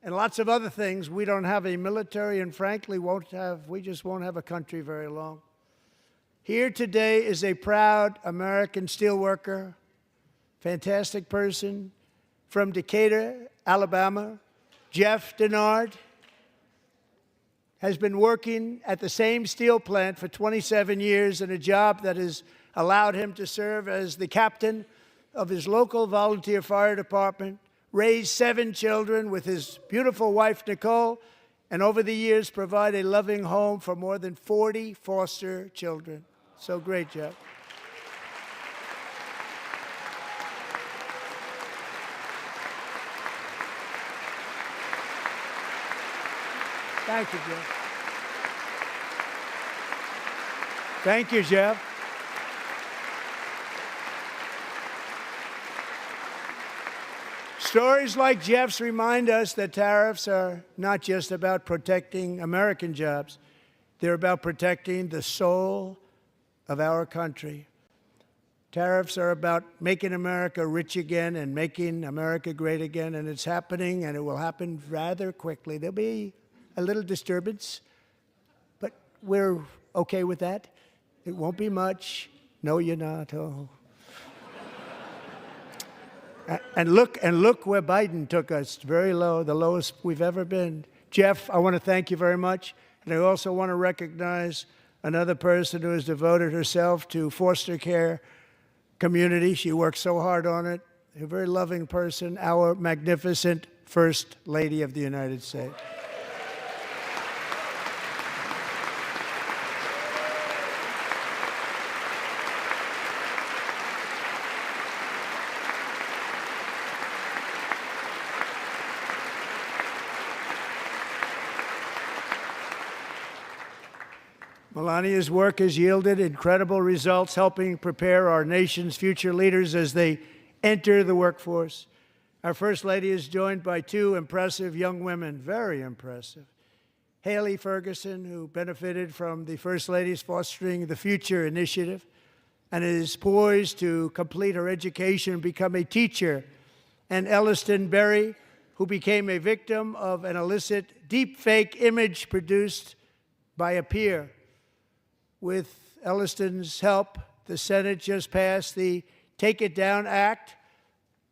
and lots of other things, we don't have a military, and frankly, we just won't have a country very long. Here today is a proud American steelworker, fantastic person from Decatur, Alabama, Jeff Denard. Has been working at the same steel plant for 27 years in a job that has allowed him to serve as the captain of his local volunteer fire department, raise 7 children with his beautiful wife, Nicole, and over the years provide a loving home for more than 40 foster children. So great, Jeff. Thank you, Jeff. Thank you, Jeff. Stories like Jeff's remind us that tariffs are not just about protecting American jobs. They're about protecting the soul of our country. Tariffs are about making America rich again and making America great again, and it's happening, and it will happen rather quickly. There'll be a little disturbance, but we're okay with that. It won't be much. No, you're not. Oh. And look where Biden took us. Very low, the lowest we've ever been. Jeff, I want to thank you very much. And I also want to recognize another person who has devoted herself to foster care community. She works so hard on it. A very loving person, our magnificent First Lady of the United States. Melania's work has yielded incredible results, helping prepare our nation's future leaders as they enter the workforce. Our First Lady is joined by 2 impressive young women, very impressive. Haley Ferguson, who benefited from the First Lady's Fostering the Future initiative and is poised to complete her education and become a teacher. And Elliston Berry, who became a victim of an illicit deepfake image produced by a peer. With Elliston's help, the Senate just passed the Take It Down Act,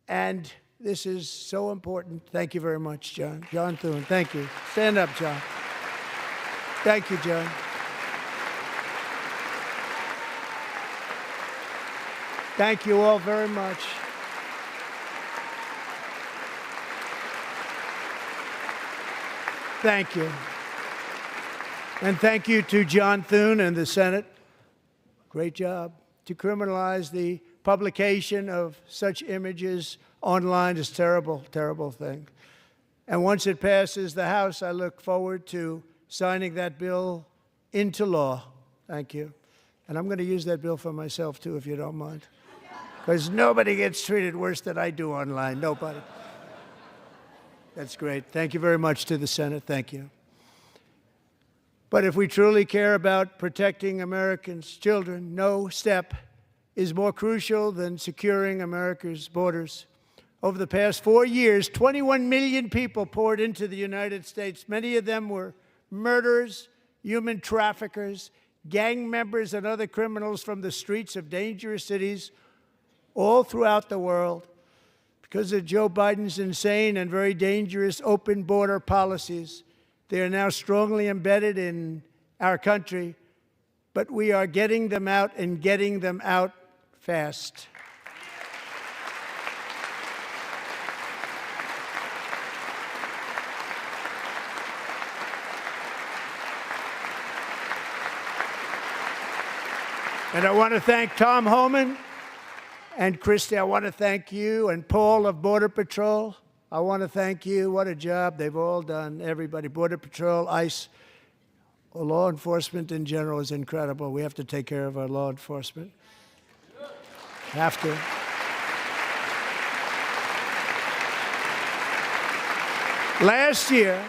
and this is so important. Thank you very much, John. John Thune, thank you. Stand up, John. Thank you, John. Thank you all very much. Thank you. And thank you to John Thune and the Senate. Great job. To criminalize the publication of such images online is a terrible, terrible thing. And once it passes the House, I look forward to signing that bill into law. Thank you. And I'm going to use that bill for myself, too, if you don't mind. Because nobody gets treated worse than I do online. Nobody. That's great. Thank you very much to the Senate. Thank you. But if we truly care about protecting Americans' children, no step is more crucial than securing America's borders. Over the past 4 years, 21 million people poured into the United States. Many of them were murderers, human traffickers, gang members, and other criminals from the streets of dangerous cities all throughout the world. Because of Joe Biden's insane and very dangerous open border policies, they are now strongly embedded in our country, but we are getting them out and getting them out fast. And I want to thank Tom Homan and Christy. I want to thank you and Paul of Border Patrol. I want to thank you. What a job they've all done, everybody. Border Patrol, ICE, law enforcement in general is incredible. We have to take care of our law enforcement. Have to. Last year,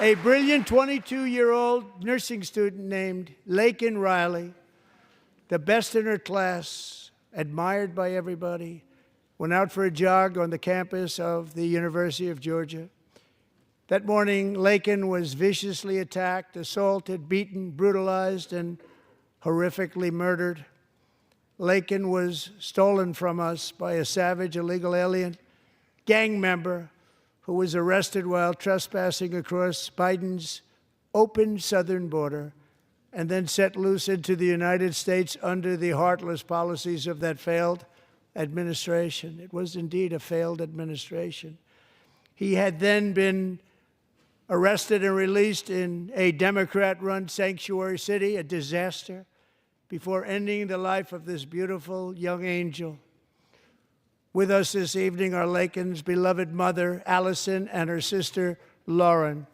a brilliant 22-year-old nursing student named Laken Riley, the best in her class, admired by everybody, went out for a jog on the campus of the University of Georgia. That morning, Laken was viciously attacked, assaulted, beaten, brutalized, and horrifically murdered. Laken was stolen from us by a savage illegal alien gang member who was arrested while trespassing across Biden's open southern border and then set loose into the United States under the heartless policies of that failed administration. It was indeed a failed administration. He had then been arrested and released in a Democrat-run sanctuary city, a disaster, before ending the life of this beautiful young angel. With us this evening are Laken's beloved mother, Allison, and her sister, Lauren.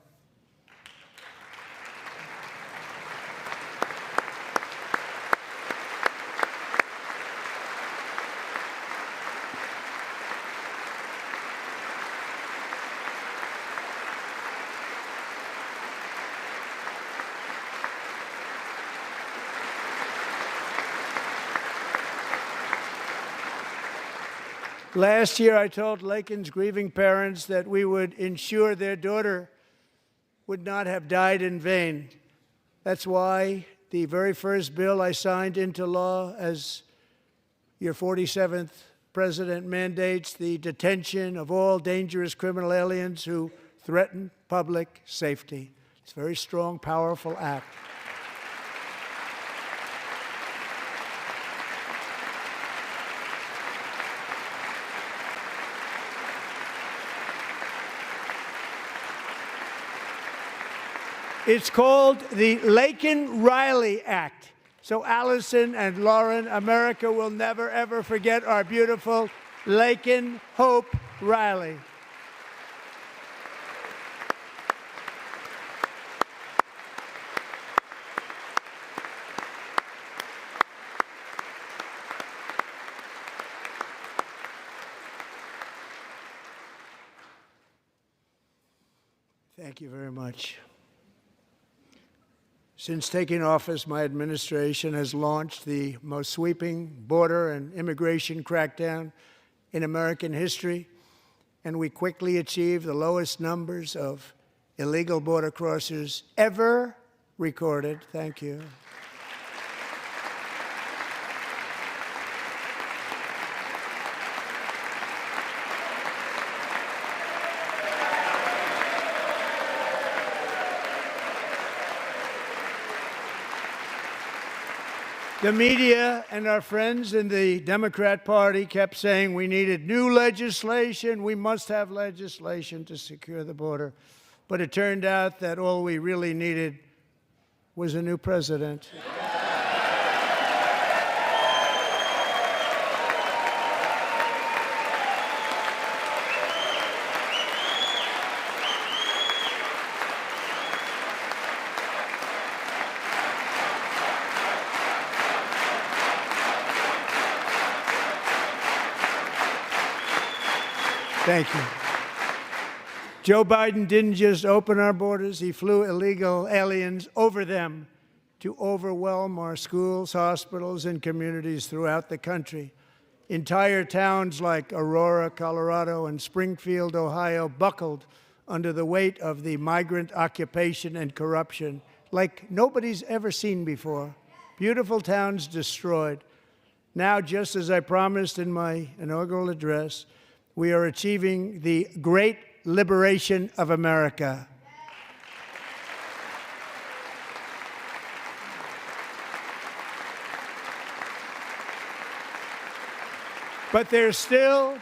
Last year, I told Laken's grieving parents that we would ensure their daughter would not have died in vain. That's why the very first bill I signed into law as your 47th president mandates the detention of all dangerous criminal aliens who threaten public safety. It's a very strong, powerful act. It's called the Laken-Riley Act. So Allison and Lauren, America will never, ever forget our beautiful Laken Hope Riley. Thank you very much. Since taking office, my administration has launched the most sweeping border and immigration crackdown in American history, and we quickly achieved the lowest numbers of illegal border crossers ever recorded. Thank you. The media and our friends in the Democrat Party kept saying we needed new legislation, we must have legislation to secure the border. But it turned out that all we really needed was a new president. Thank you. Joe Biden didn't just open our borders, he flew illegal aliens over them to overwhelm our schools, hospitals, and communities throughout the country. Entire towns like Aurora, Colorado, and Springfield, Ohio, buckled under the weight of the migrant occupation and corruption like nobody's ever seen before. Beautiful towns destroyed. Now, just as I promised in my inaugural address, we are achieving the great liberation of America. But there still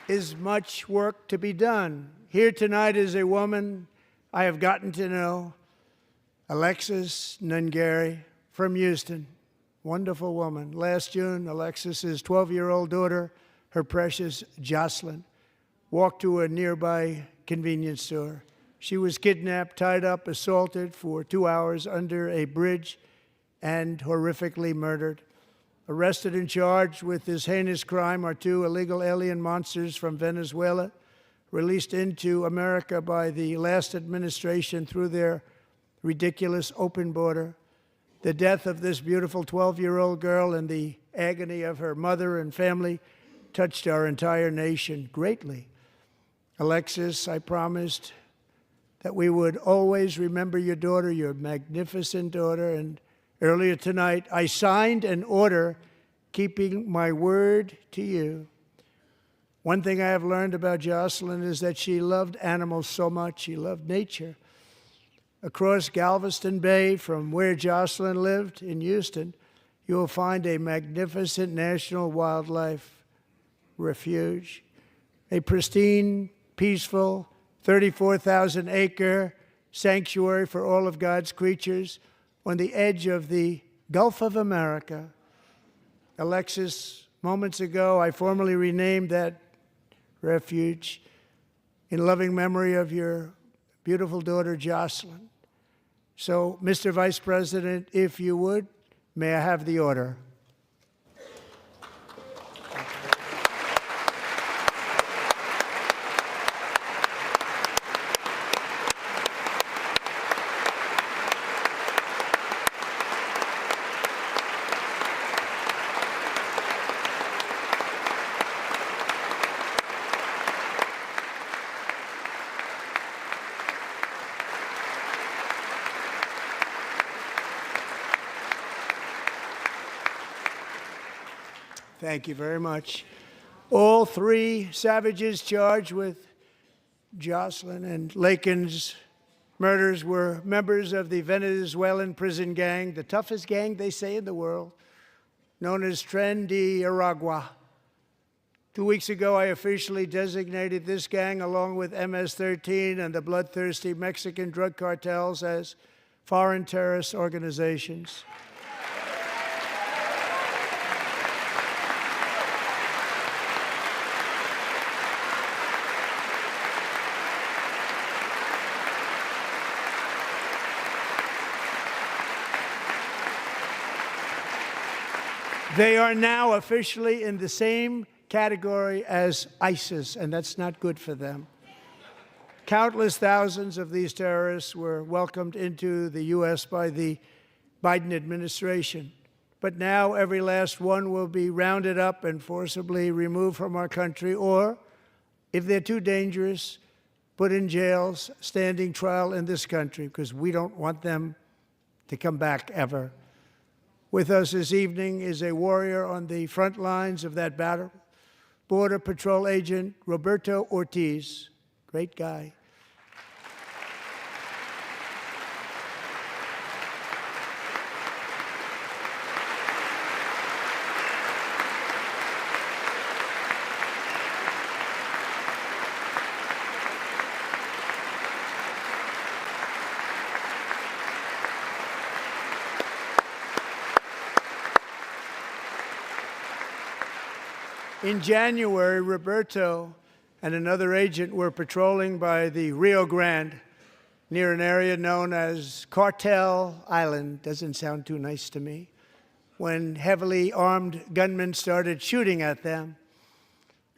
is much work to be done. Here tonight is a woman I have gotten to know, Alexis Nungary from Houston. Wonderful woman. Last June, Alexis's 12-year-old daughter, her precious Jocelyn, walked to a nearby convenience store. She was kidnapped, tied up, assaulted for 2 hours under a bridge, and horrifically murdered. Arrested and charged with this heinous crime are 2 illegal alien monsters from Venezuela, released into America by the last administration through their ridiculous open border. The death of this beautiful 12-year-old girl and the agony of her mother and family touched our entire nation greatly. Alexis, I promised that we would always remember your daughter, your magnificent daughter, and earlier tonight I signed an order keeping my word to you. One thing I have learned about Jocelyn is that she loved animals so much. She loved nature. Across Galveston Bay, from where Jocelyn lived in Houston, you will find a magnificent national wildlife refuge, a pristine, peaceful, 34,000-acre sanctuary for all of God's creatures on the edge of the Gulf of America. Alexis, moments ago, I formally renamed that refuge in loving memory of your beautiful daughter, Jocelyn. So, Mr. Vice President, if you would, may I have the order? Thank you very much. All 3 savages charged with Jocelyn and Lakin's murders were members of the Venezuelan prison gang, the toughest gang, they say, in the world, known as Tren de Aragua. 2 weeks ago, I officially designated this gang, along with MS-13 and the bloodthirsty Mexican drug cartels, as foreign terrorist organizations. They are now officially in the same category as ISIS, and that's not good for them. Countless thousands of these terrorists were welcomed into the U.S. by the Biden administration. But now every last one will be rounded up and forcibly removed from our country, or, if they're too dangerous, put in jails, standing trial in this country, because we don't want them to come back ever. With us this evening is a warrior on the front lines of that battle, Border Patrol Agent Roberto Ortiz. Great guy. In January, Roberto and another agent were patrolling by the Rio Grande near an area known as Cartel Island. Doesn't sound too nice to me. When heavily armed gunmen started shooting at them.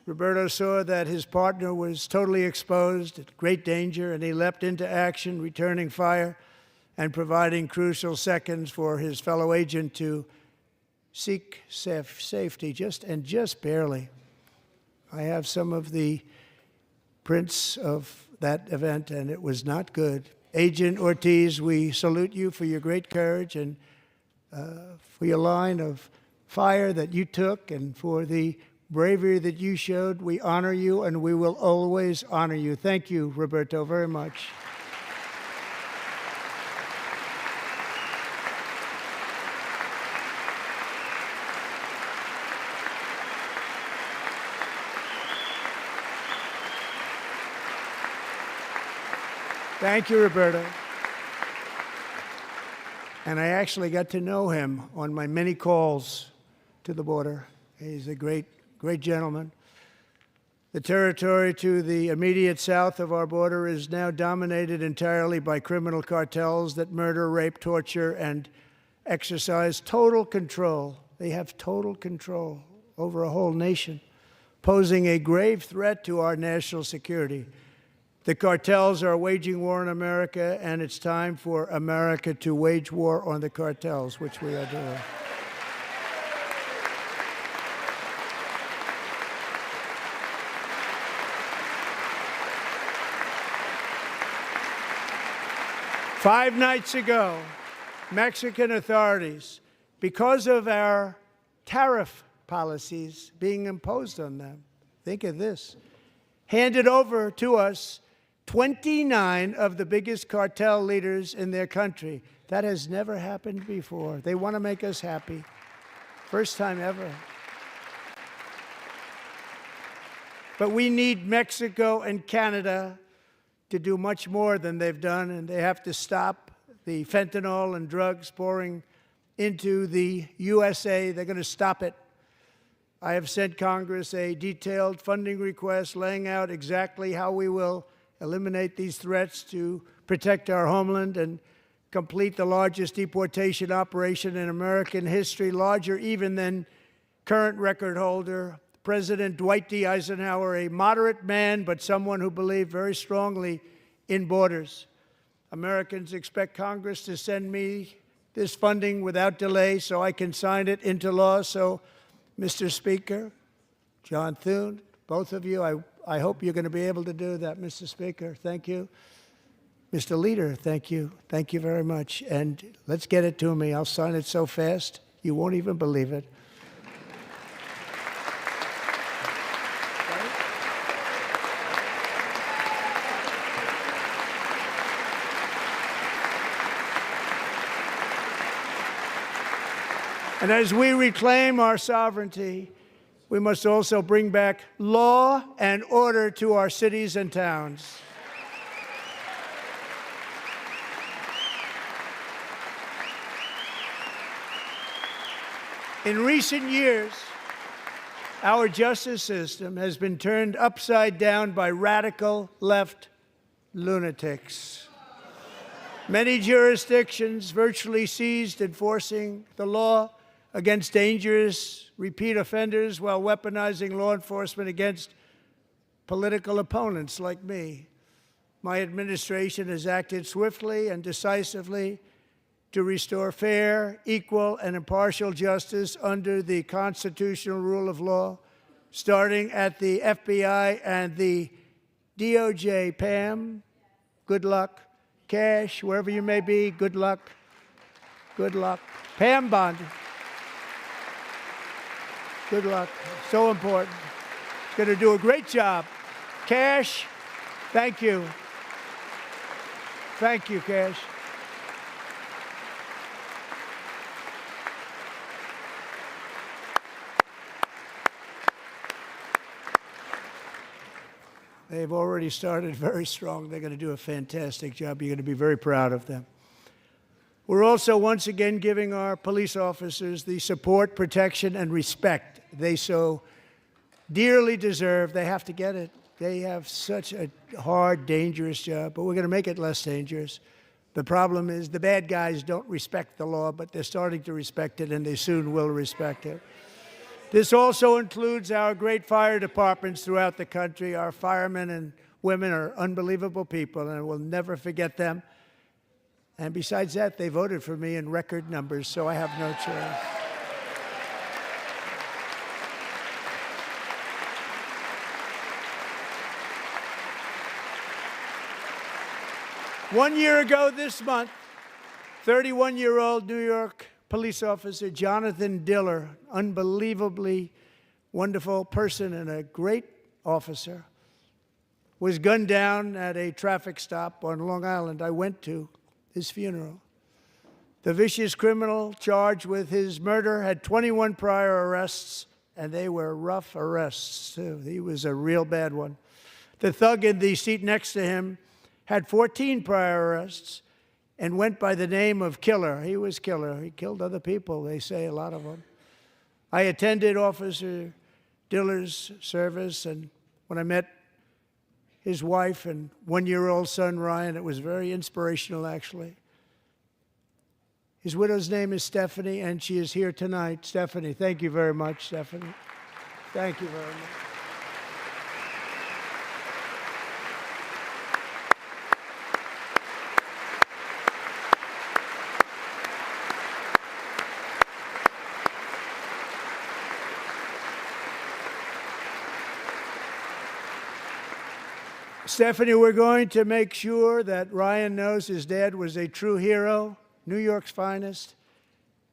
Roberto saw that his partner was totally exposed, at great danger, and he leapt into action, returning fire and providing crucial seconds for his fellow agent to seek safety, just barely. I have some of the prints of that event, and it was not good. Agent Ortiz, we salute you for your great courage and for your line of fire that you took and for the bravery that you showed. We honor you, and we will always honor you. Thank you, Roberto, very much. Thank you, Roberto. And I actually got to know him on my many calls to the border. He's a great gentleman. The territory to the immediate south of our border is now dominated entirely by criminal cartels that murder, rape, torture, and exercise total control. They have total control over a whole nation, posing a grave threat to our national security. The cartels are waging war on America, and it's time for America to wage war on the cartels, which we are doing. Five nights ago, Mexican authorities, because of our tariff policies being imposed on them, think of this, handed over to us 29 of the biggest cartel leaders in their country. That has never happened before. They want to make us happy. First time ever. But we need Mexico and Canada to do much more than they've done, and they have to stop the fentanyl and drugs pouring into the USA. They're going to stop it. I have sent Congress a detailed funding request laying out exactly how we will eliminate these threats to protect our homeland and complete the largest deportation operation in American history, larger even than current record holder, President Dwight D. Eisenhower, a moderate man, but someone who believed very strongly in borders. Americans expect Congress to send me this funding without delay so I can sign it into law. So, Mr. Speaker, John Thune, both of you, I hope you're going to be able to do that, Mr. Speaker. Thank you. Mr. Leader, thank you. Thank you very much. And let's get it to me. I'll sign it so fast, you won't even believe it. And as we reclaim our sovereignty, we must also bring back law and order to our cities and towns. In recent years, our justice system has been turned upside down by radical left lunatics. Many jurisdictions virtually ceased enforcing the law against dangerous repeat offenders while weaponizing law enforcement against political opponents like me. My administration has acted swiftly and decisively to restore fair, equal, and impartial justice under the constitutional rule of law, starting at the FBI and the DOJ. Pam, good luck. Cash, wherever you may be, good luck. Good luck. Pam Bondi. Good luck. So important. Going to do a great job. Cash, thank you. Thank you, Cash. They've already started very strong. They're going to do a fantastic job. You're going to be very proud of them. We're also once again giving our police officers the support, protection, and respect they so dearly deserve. They have to get it. They have such a hard, dangerous job, but we're going to make it less dangerous. The problem is the bad guys don't respect the law, but they're starting to respect it, and they soon will respect it. This also includes our great fire departments throughout the country. Our firemen and women are unbelievable people, and we'll never forget them. And besides that, they voted for me in record numbers, so I have no choice. One year ago this month, 31-year-old New York police officer Jonathan Diller, unbelievably wonderful person and a great officer, was gunned down at a traffic stop on Long Island. I went to his funeral. The vicious criminal charged with his murder had 21 prior arrests, and they were rough arrests, too. He was a real bad one. The thug in the seat next to him had 14 prior arrests and went by the name of Killer. He was Killer. He killed other people, they say, a lot of them. I attended Officer Diller's service, and when I met his wife and one-year-old son, Ryan, it was very inspirational, actually. His widow's name is Stephanie, and she is here tonight. Stephanie, thank you very much, Stephanie. Thank you very much. Stephanie, we're going to make sure that Ryan knows his dad was a true hero, New York's finest,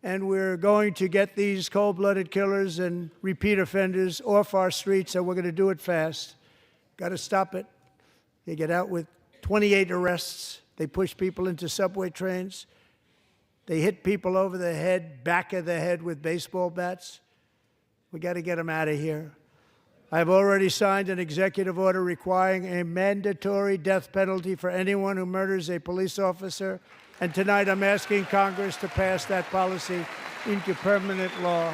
and we're going to get these cold-blooded killers and repeat offenders off our streets, and we're going to do it fast. Got to stop it. They get out with 28 arrests. They push people into subway trains. They hit people over the head, back of the head with baseball bats. We got to get them out of here. I've already signed an executive order requiring a mandatory death penalty for anyone who murders a police officer, and tonight I'm asking Congress to pass that policy into permanent law.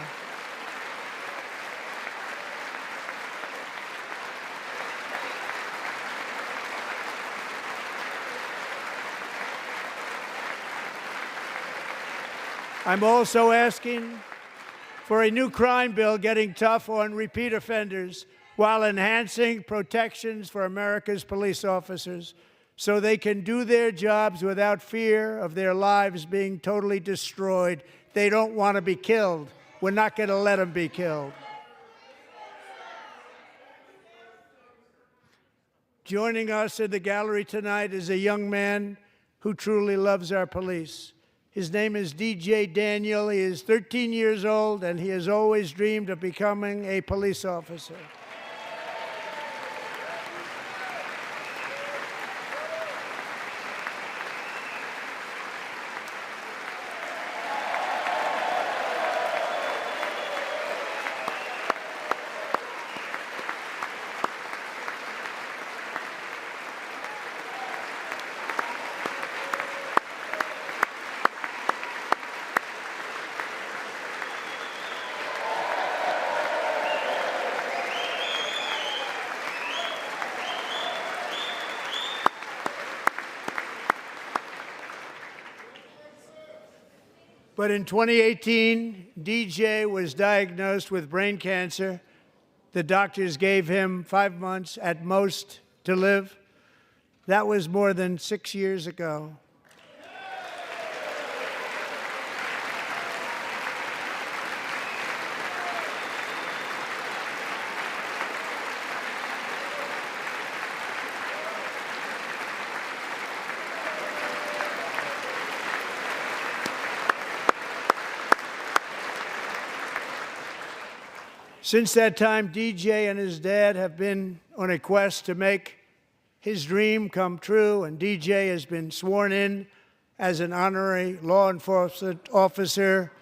I'm also asking for a new crime bill getting tough on repeat offenders while enhancing protections for America's police officers so they can do their jobs without fear of their lives being totally destroyed. They don't want to be killed. We're not going to let them be killed. Joining us in the gallery tonight is a young man who truly loves our police. His name is DJ Daniel. He is 13 years old, and he has always dreamed of becoming a police officer. But in 2018, DJ was diagnosed with brain cancer. The doctors gave him 5 months at most to live. That was more than 6 years ago. Since that time, DJ and his dad have been on a quest to make his dream come true, and DJ has been sworn in as an honorary law enforcement officer,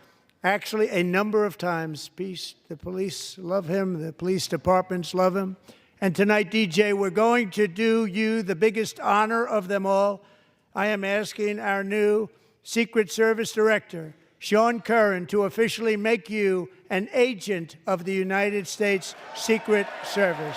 actually a number of times. The police love him, the police departments love him. And tonight, DJ, we're going to do you the biggest honor of them all. I am asking our new Secret Service Director, Sean Curran, to officially make you an agent of the United States Secret Service.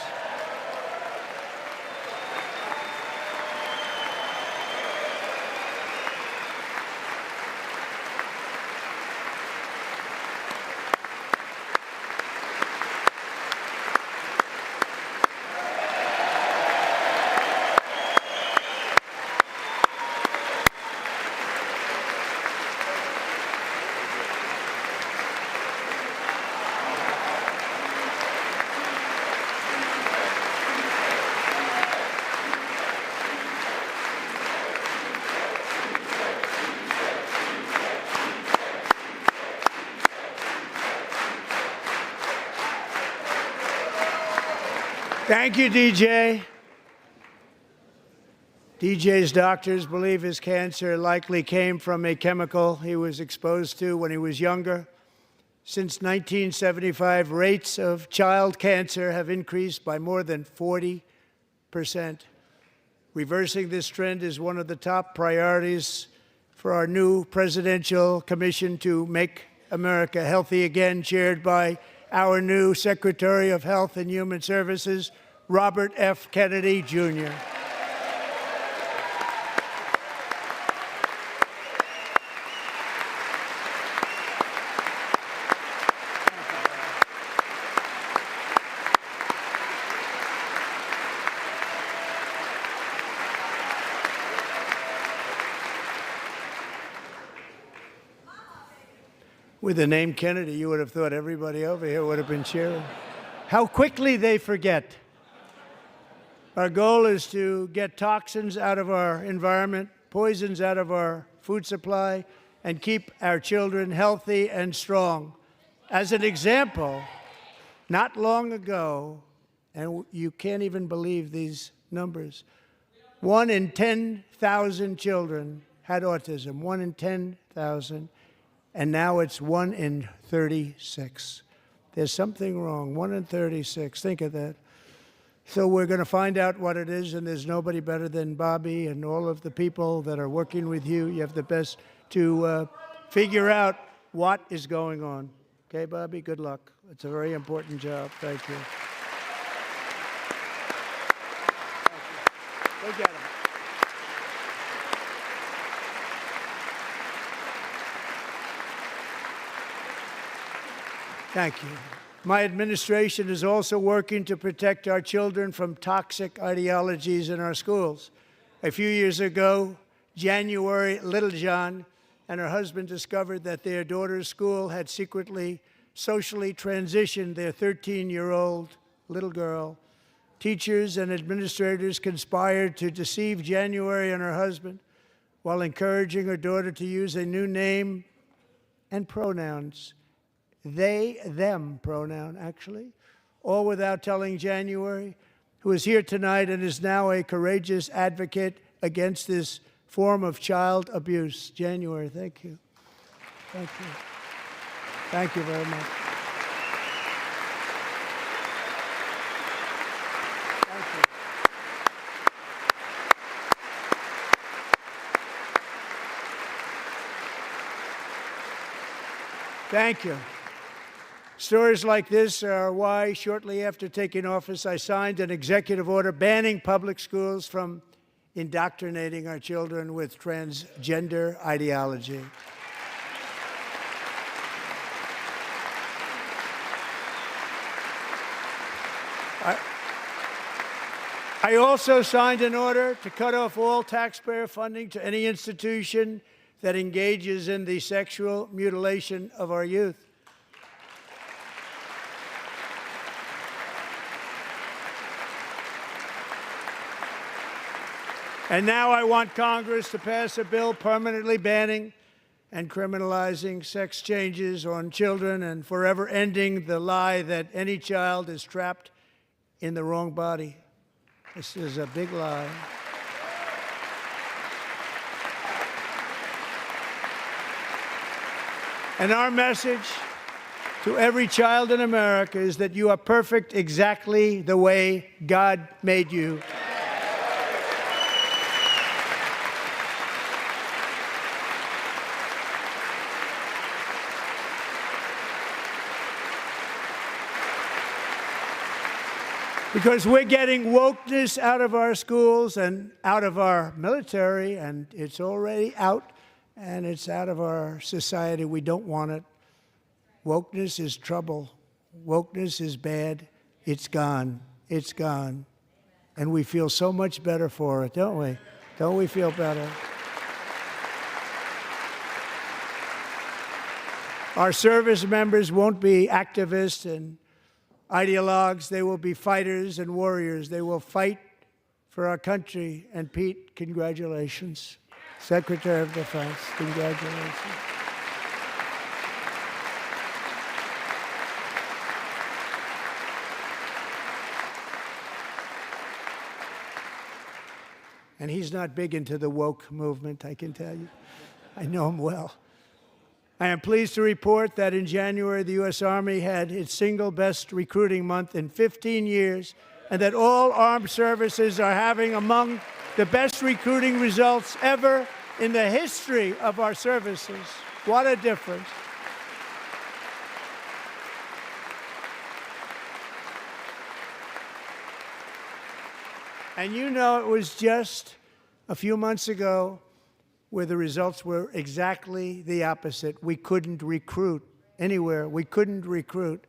Thank you, DJ. DJ's doctors believe his cancer likely came from a chemical he was exposed to when he was younger. Since 1975, rates of child cancer have increased by more than 40%. Reversing this trend is one of the top priorities for our new presidential commission to make America healthy again, chaired by our new Secretary of Health and Human Services, Robert F. Kennedy, Jr. With the name Kennedy, you would have thought everybody over here would have been cheering. How quickly they forget. Our goal is to get toxins out of our environment, poisons out of our food supply, and keep our children healthy and strong. As an example, not long ago, and you can't even believe these numbers, 1 in 10,000 children had autism, 1 in 10,000. And now it's 1 in 36. There's something wrong. 1 in 36. Think of that. So we're going to find out what it is, and there's nobody better than Bobby and all of the people that are working with you. You have the best to figure out what is going on. Okay, Bobby? Good luck. It's a very important job. Thank you. Go get him. Thank you. My administration is also working to protect our children from toxic ideologies in our schools. A few years ago, January Littlejohn and her husband discovered that their daughter's school had secretly socially transitioned their 13-year-old little girl. Teachers and administrators conspired to deceive January and her husband while encouraging her daughter to use a new name and pronouns. They, them pronoun, actually, all without telling January, who is here tonight and is now a courageous advocate against this form of child abuse. January, thank you. Thank you. Thank you very much. Thank you. Thank you. Stories like this are why, shortly after taking office, I signed an executive order banning public schools from indoctrinating our children with transgender ideology. I also signed an order to cut off all taxpayer funding to any institution that engages in the sexual mutilation of our youth. And now I want Congress to pass a bill permanently banning and criminalizing sex changes on children and forever ending the lie that any child is trapped in the wrong body. This is a big lie. And our message to every child in America is that you are perfect exactly the way God made you. Because we're getting wokeness out of our schools and out of our military, and it's already out, and it's out of our society. We don't want it. Wokeness is trouble. Wokeness is bad. It's gone. It's gone. And we feel so much better for it, don't we? Don't we feel better? Our service members won't be activists and ideologues. They will be fighters and warriors. They will fight for our country. And Pete, congratulations. Secretary of Defense, congratulations. And he's not big into the woke movement, I can tell you. I know him well. I am pleased to report that in January, the U.S. Army had its single best recruiting month in 15 years, and that all armed services are having among the best recruiting results ever in the history of our services. What a difference. And you know, it was just a few months ago where the results were exactly the opposite. We couldn't recruit anywhere. We couldn't recruit.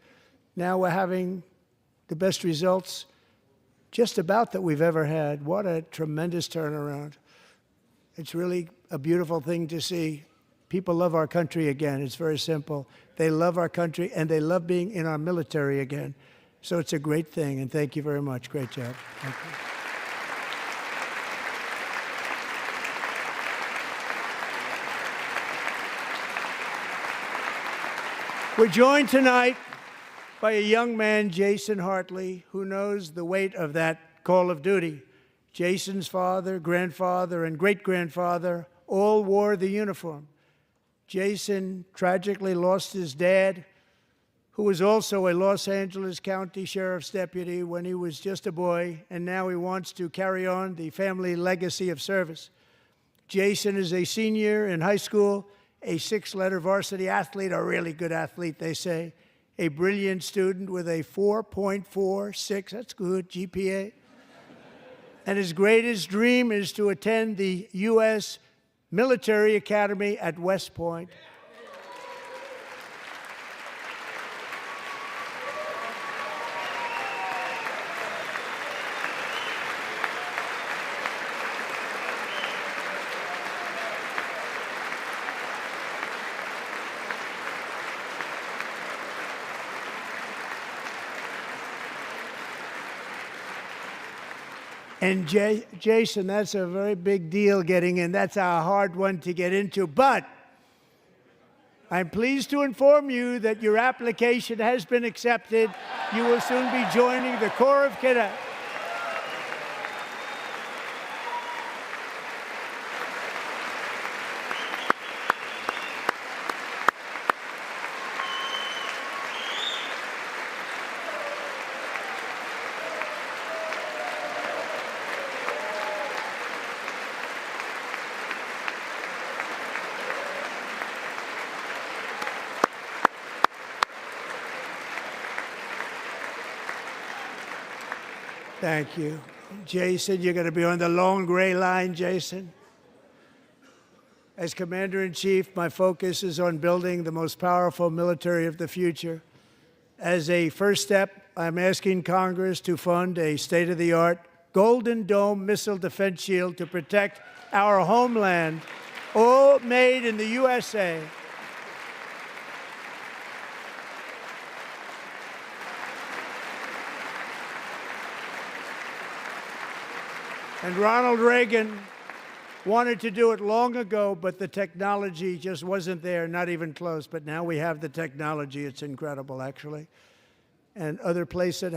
Now we're having the best results just about that we've ever had. What a tremendous turnaround. It's really a beautiful thing to see. People love our country again. It's very simple. They love our country, and they love being in our military again. So it's a great thing, and thank you very much. Great job. Thank you. We're joined tonight by a young man, Jason Hartley, who knows the weight of that call of duty. Jason's father, grandfather, and great-grandfather all wore the uniform. Jason tragically lost his dad, who was also a Los Angeles County Sheriff's deputy when he was just a boy, and now he wants to carry on the family legacy of service. Jason is a senior in high school, a 6-letter varsity athlete, a really good athlete, they say, a brilliant student with a 4.46, that's good, GPA. And his greatest dream is to attend the U.S. Military Academy at West Point. And Jason, that's a very big deal getting in. That's a hard one to get into. But I'm pleased to inform you that your application has been accepted. You will soon be joining the Corps of Cadets. Thank you. Jason, you're going to be on the long gray line, Jason. As Commander-in-Chief, my focus is on building the most powerful military of the future. As a first step, I'm asking Congress to fund a state-of-the-art Golden Dome missile defense shield to protect our homeland, all made in the USA. And Ronald Reagan wanted to do it long ago, but the technology just wasn't there, not even close. But now we have the technology. It's incredible, actually. And other places,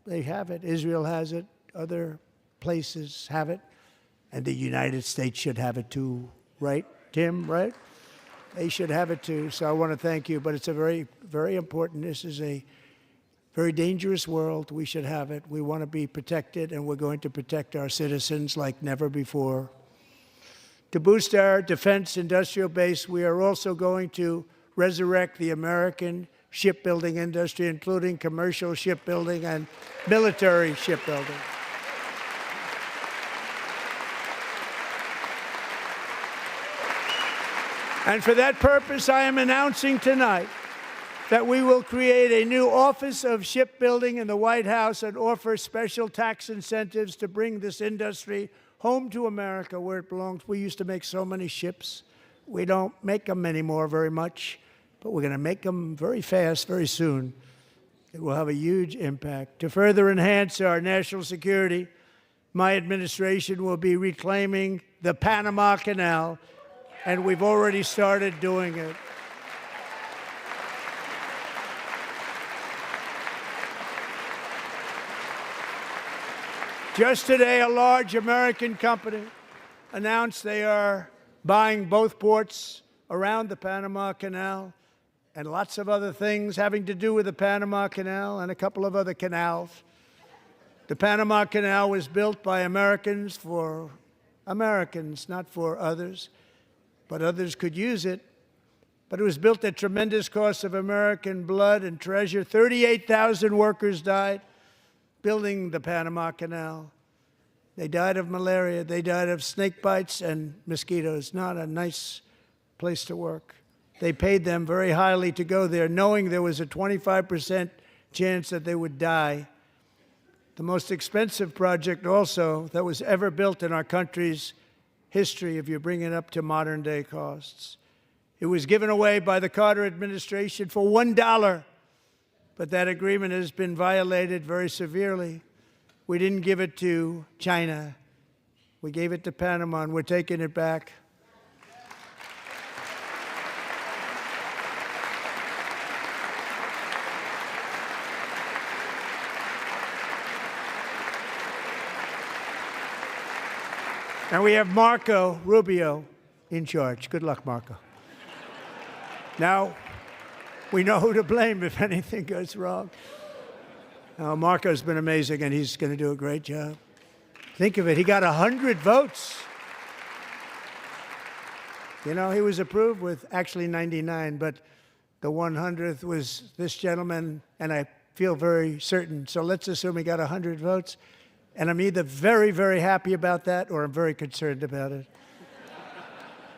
they have it. Israel has it. Other places have it. And the United States should have it too, right, Tim, right? They should have it too. So I want to thank you. But it's a very, very important. This is a very dangerous world. We should have it. We want to be protected, and we're going to protect our citizens like never before. To boost our defense industrial base, we are also going to resurrect the American shipbuilding industry, including commercial shipbuilding and military shipbuilding. And for that purpose, I am announcing tonight that we will create a new Office of Shipbuilding in the White House and offer special tax incentives to bring this industry home to America where it belongs. We used to make so many ships. We don't make them anymore very much, but we're going to make them very fast, very soon. It will have a huge impact. To further enhance our national security, my administration will be reclaiming the Panama Canal, and we've already started doing it. Just today, a large American company announced they are buying both ports around the Panama Canal and lots of other things having to do with the Panama Canal and a couple of other canals. The Panama Canal was built by Americans for Americans, not for others, but others could use it. But it was built at tremendous cost of American blood and treasure. 38,000 workers died building the Panama Canal. They died of malaria. They died of snake bites and mosquitoes. Not a nice place to work. They paid them very highly to go there, knowing there was a 25% chance that they would die. The most expensive project also that was ever built in our country's history, if you bring it up to modern day costs. It was given away by the Carter administration for $1, but that agreement has been violated very severely. We didn't give it to China. We gave it to Panama, and we're taking it back. And we have Marco Rubio in charge. Good luck, Marco. Now, we know who to blame if anything goes wrong. Marco's been amazing, and he's going to do a great job. Think of it. He got 100 votes. You know, he was approved with actually 99, but the 100th was this gentleman, and I feel very certain. So let's assume he got 100 votes. And I'm either very, very happy about that or I'm very concerned about it.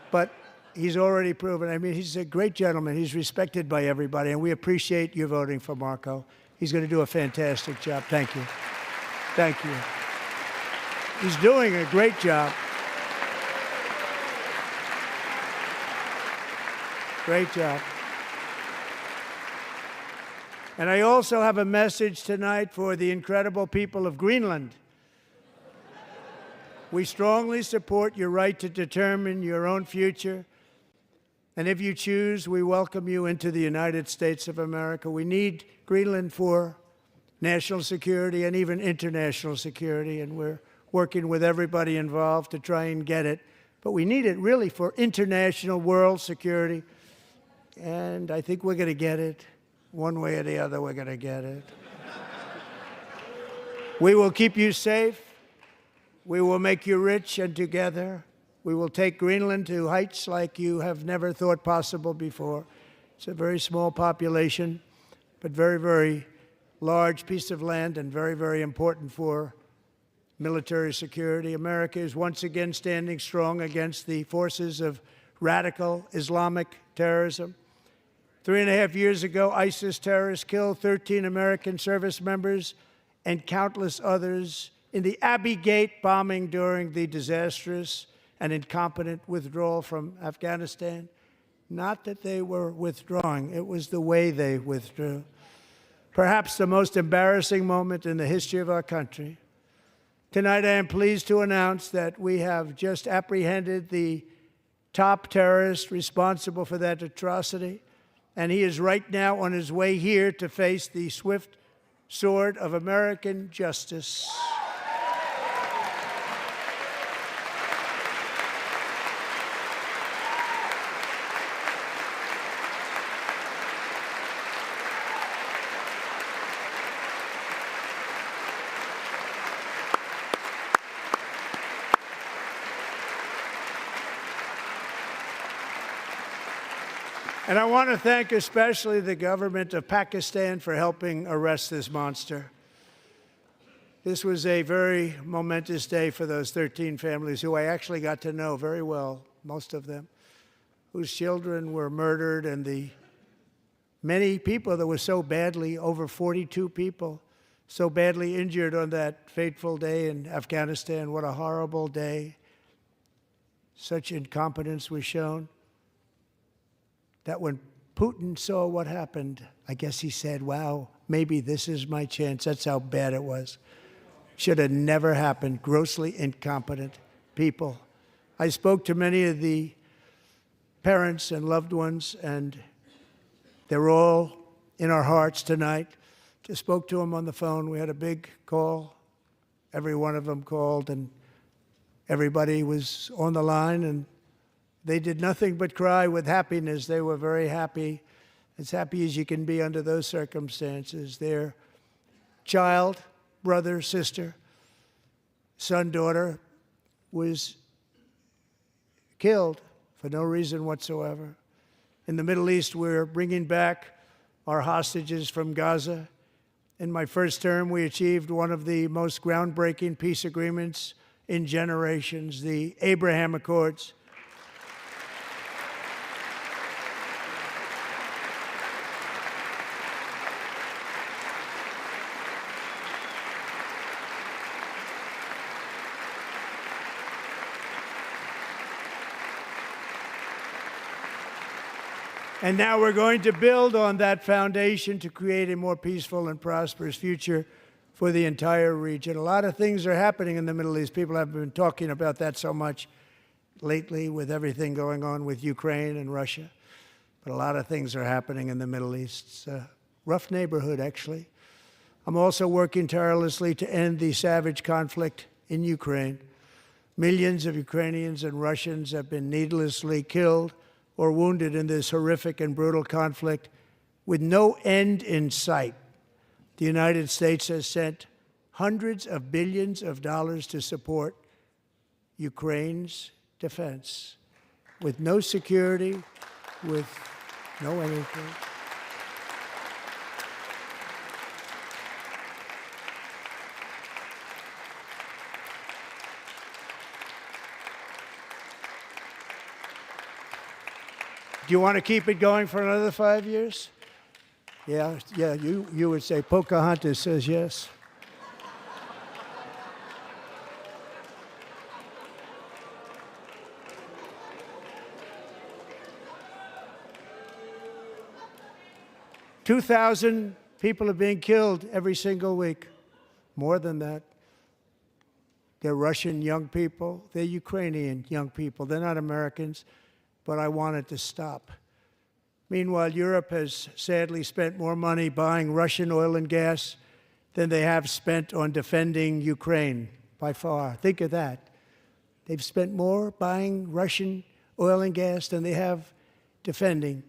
But he's already proven. I mean, he's a great gentleman. He's respected by everybody, and we appreciate you voting for Marco. He's going to do a fantastic job. Thank you. Thank you. He's doing a great job. Great job. And I also have a message tonight for the incredible people of Greenland. We strongly support your right to determine your own future. And if you choose, we welcome you into the United States of America. We need Greenland for national security and even international security, and we're working with everybody involved to try and get it. But we need it really for international world security, and I think we're going to get it. One way or the other, we're going to get it. We will keep you safe. We will make you rich, and together we will take Greenland to heights like you have never thought possible before. It's a very small population, but very, very large piece of land and very, very important for military security. America is once again standing strong against the forces of radical Islamic terrorism. 3.5 years ago, ISIS terrorists killed 13 American service members and countless others in the Abbey Gate bombing during the disastrous and incompetent withdrawal from Afghanistan. Not that they were withdrawing, it was the way they withdrew. Perhaps the most embarrassing moment in the history of our country. Tonight, I am pleased to announce that we have just apprehended the top terrorist responsible for that atrocity, and he is right now on his way here to face the swift sword of American justice. And I want to thank especially the government of Pakistan for helping arrest this monster. This was a very momentous day for those 13 families who I actually got to know very well, most of them, whose children were murdered, and the many people that were so badly, over 42 people, so badly injured on that fateful day in Afghanistan. What a horrible day. Such incompetence was shown. That when Putin saw what happened, I guess he said, wow, maybe this is my chance. That's how bad it was. Should have never happened. Grossly incompetent people. I spoke to many of the parents and loved ones, and they're all in our hearts tonight. Just spoke to them on the phone. We had a big call. Every one of them called, and Everybody was on the line, and they did nothing but cry with happiness. They were very happy as you can be under those circumstances. Their child, brother, sister, son, daughter was killed for no reason whatsoever. In the Middle East, we're bringing back our hostages from Gaza. In my first term, we achieved one of the most groundbreaking peace agreements in generations, the Abraham Accords. And now we're going to build on that foundation to create a more peaceful and prosperous future for the entire region. A lot of things are happening in the Middle East. People have been talking about that so much lately with everything going on with Ukraine and Russia. But a lot of things are happening in the Middle East. It's a rough neighborhood, actually. I'm also working tirelessly to end the savage conflict in Ukraine. Millions of Ukrainians and Russians have been needlessly killed or wounded in this horrific and brutal conflict with no end in sight. The United States has sent hundreds of billions of dollars to support Ukraine's defense with no security, with no anything. Do you want to keep it going for another 5 years? Yeah, you would say Pocahontas says yes. $2,000 people are being killed every single week. More than that. They're Russian young people. They're Ukrainian young people. They're not Americans. But I want it to stop. Meanwhile, Europe has sadly spent more money buying Russian oil and gas than they have spent on defending Ukraine, by far. Think of that. They've spent more buying Russian oil and gas than they have defending.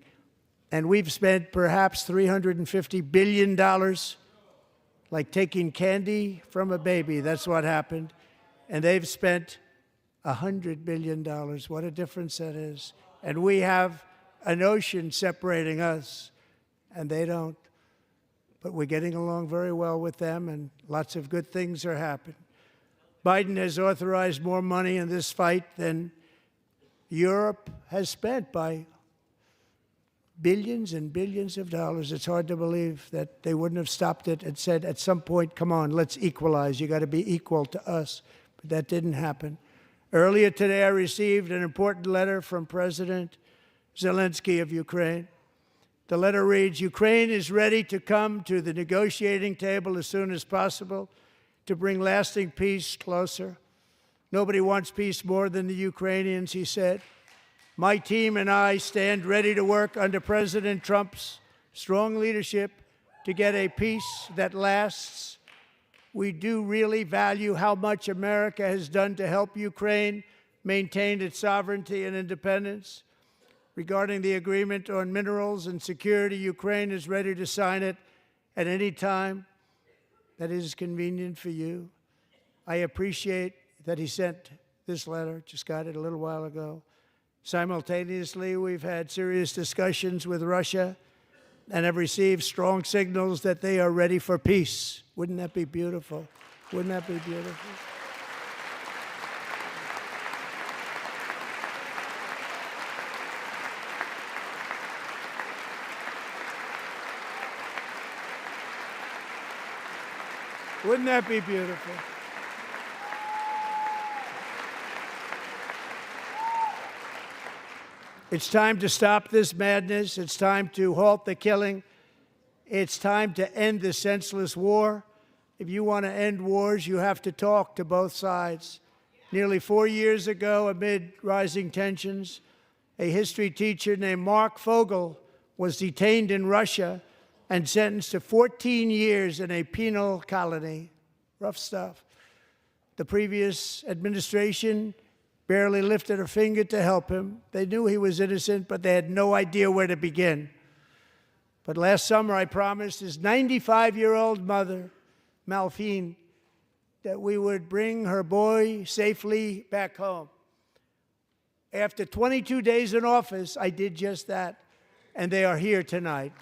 And we've spent perhaps $350 billion, like taking candy from a baby. That's what happened. And they've spent $100 billion. What a difference that is. And we have an ocean separating us, and they don't. But we're getting along very well with them, and lots of good things are happening. Biden has authorized more money in this fight than Europe has spent by billions and billions of dollars. It's hard to believe that they wouldn't have stopped it and said, at some point, come on, let's equalize. You got to be equal to us. But that didn't happen. Earlier today, I received an important letter from President Zelensky of Ukraine. The letter reads, Ukraine is ready to come to the negotiating table as soon as possible to bring lasting peace closer. Nobody wants peace more than the Ukrainians, he said. My team and I stand ready to work under President Trump's strong leadership to get a peace that lasts. We do really value how much America has done to help Ukraine maintain its sovereignty and independence. Regarding the agreement on minerals and security, Ukraine is ready to sign it at any time that is convenient for you. I appreciate that he sent this letter, just got it a little while ago. Simultaneously, we've had serious discussions with Russia and have received strong signals that they are ready for peace. Wouldn't that be beautiful? Wouldn't that be beautiful? Wouldn't that be beautiful? It's time to stop this madness. It's time to halt the killing. It's time to end the senseless war. If you want to end wars, you have to talk to both sides. Nearly 4 years ago, amid rising tensions, a history teacher named Mark Fogel was detained in Russia and sentenced to 14 years in a penal colony. Rough stuff. The previous administration barely lifted a finger to help him. They knew he was innocent, but they had no idea where to begin. But last summer, I promised his 95-year-old mother, Malphine, that we would bring her boy safely back home. After 22 days in office, I did just that, and they are here tonight.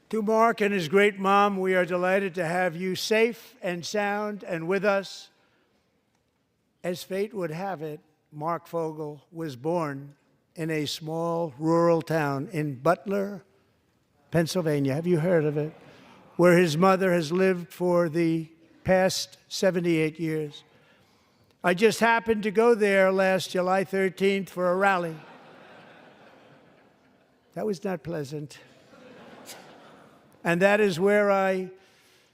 To Mark and his great mom, we are delighted to have you safe and sound and with us. As fate would have it, Mark Fogel was born in a small rural town in Butler, Pennsylvania. Have you heard of it? Where his mother has lived for the past 78 years. I just happened to go there last July 13th for a rally. That was not pleasant. And that is where I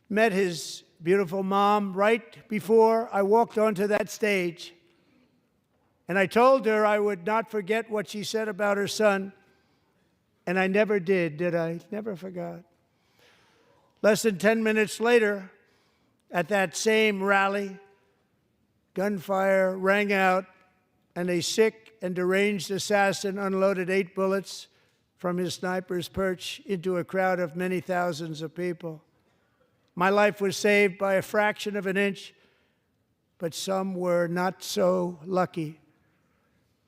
met his beautiful mom right before I walked onto that stage. And I told her I would not forget what she said about her son. And I never did I? Never forgot. Less than 10 minutes later, at that same rally, gunfire rang out, and a sick and deranged assassin unloaded 8 bullets from his sniper's perch into a crowd of many thousands of people. My life was saved by a fraction of an inch, but some were not so lucky.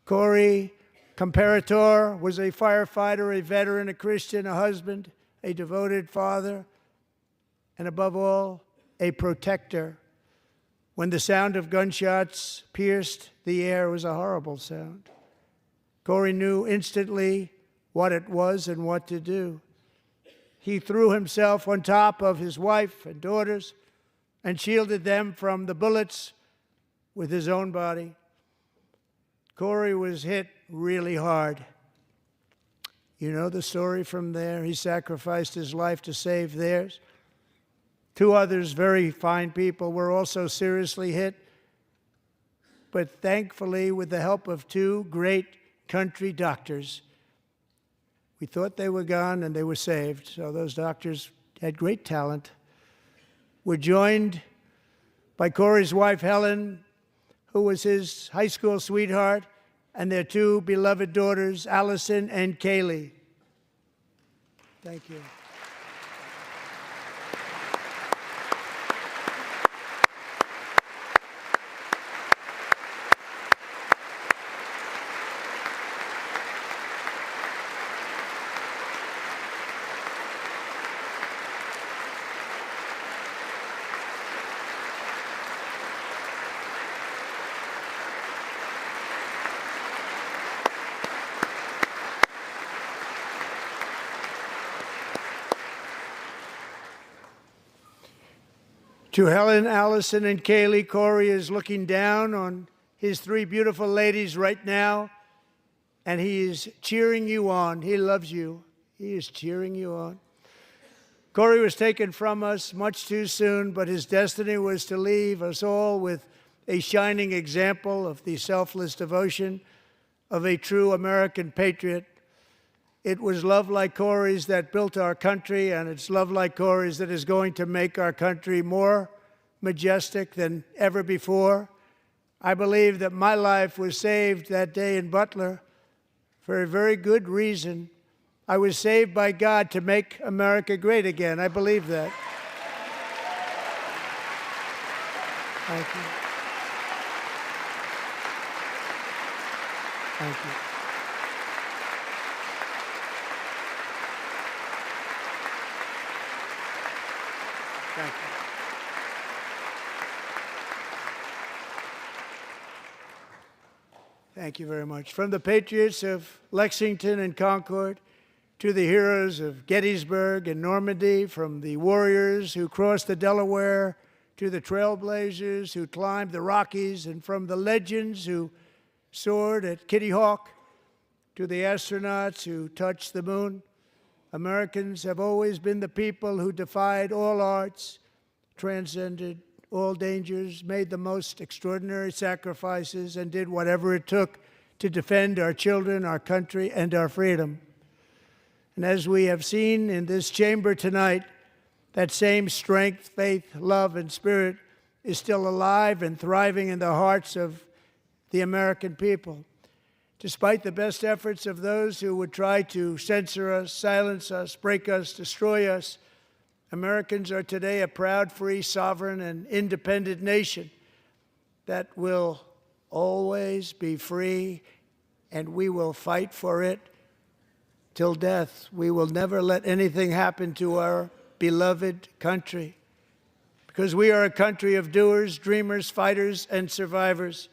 Corey Comparator was a firefighter, a veteran, a Christian, a husband, a devoted father, and above all, a protector. When the sound of gunshots pierced the air, it was a horrible sound. Corey knew instantly what it was and what to do. He threw himself on top of his wife and daughters and shielded them from the bullets with his own body. Corey was hit really hard. You know the story from there. He sacrificed his life to save theirs. 2 others, very fine people, were also seriously hit. But thankfully, with the help of 2 great country doctors, we thought they were gone, and they were saved. So those doctors had great talent. We're joined by Corey's wife, Helen, who was his high school sweetheart, and their 2 beloved daughters, Allison and Kaylee. Thank you. To Helen, Allison, and Kaylee, Corey is looking down on his 3 beautiful ladies right now, and he is cheering you on. He loves you. He is cheering you on. Corey was taken from us much too soon, but his destiny was to leave us all with a shining example of the selfless devotion of a true American patriot. It was love like Corey's that built our country, and it's love like Corey's that is going to make our country more majestic than ever before. I believe that my life was saved that day in Butler for a very good reason. I was saved by God to make America great again. I believe that. Thank you. Thank you. Thank you. Thank you very much. From the patriots of Lexington and Concord to the heroes of Gettysburg and Normandy, from the warriors who crossed the Delaware to the trailblazers who climbed the Rockies, and from the legends who soared at Kitty Hawk to the astronauts who touched the moon, Americans have always been the people who defied all odds, transcended all dangers, made the most extraordinary sacrifices, and did whatever it took to defend our children, our country, and our freedom. And as we have seen in this chamber tonight, that same strength, faith, love, and spirit is still alive and thriving in the hearts of the American people. Despite the best efforts of those who would try to censor us, silence us, break us, destroy us, Americans are today a proud, free, sovereign, and independent nation that will always be free, and we will fight for it till death. We will never let anything happen to our beloved country, because we are a country of doers, dreamers, fighters, and survivors.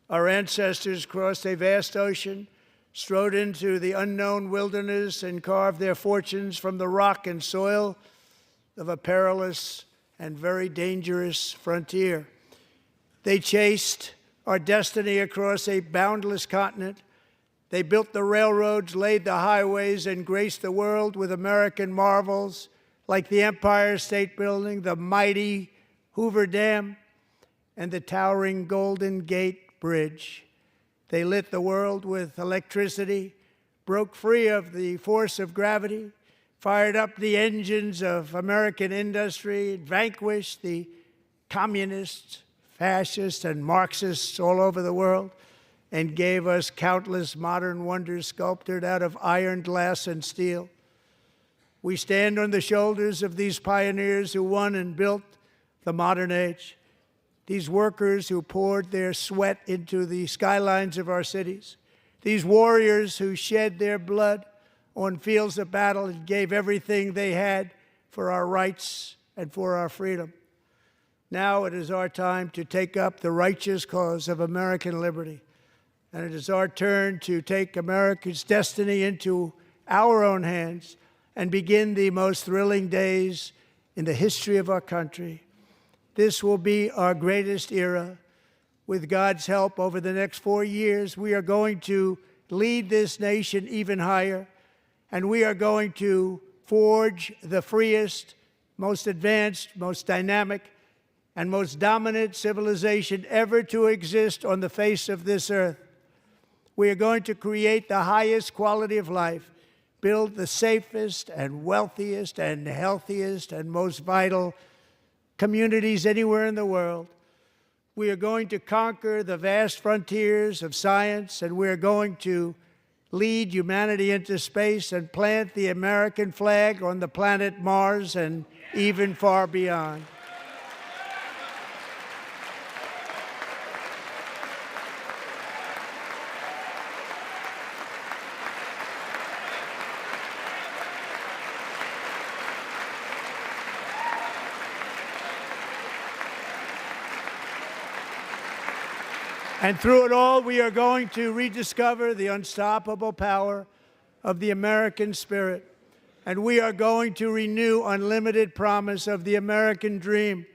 Our ancestors crossed a vast ocean, strode into the unknown wilderness, and carved their fortunes from the rock and soil of a perilous and very dangerous frontier. They chased our destiny across a boundless continent. They built the railroads, laid the highways, and graced the world with American marvels like the Empire State Building, the mighty Hoover Dam, and the towering Golden Gate Bridge. They lit the world with electricity, broke free of the force of gravity, fired up the engines of American industry, vanquished the communists, fascists, and Marxists all over the world, and gave us countless modern wonders sculptured out of iron, glass, and steel. We stand on the shoulders of these pioneers who won and built the modern age, these workers who poured their sweat into the skylines of our cities, these warriors who shed their blood on fields of battle and gave everything they had for our rights and for our freedom. Now it is our time to take up the righteous cause of American liberty. And it is our turn to take America's destiny into our own hands and begin the most thrilling days in the history of our country. This will be our greatest era. With God's help, over the next 4 years, we are going to lead this nation even higher, and we are going to forge the freest, most advanced, most dynamic, and most dominant civilization ever to exist on the face of this earth. We are going to create the highest quality of life, build the safest and wealthiest and healthiest and most vital communities anywhere in the world. We are going to conquer the vast frontiers of science, and we are going to lead humanity into space and plant the American flag on the planet Mars and even far beyond. And through it all, we are going to rediscover the unstoppable power of the American spirit. And we are going to renew unlimited promise of the American dream.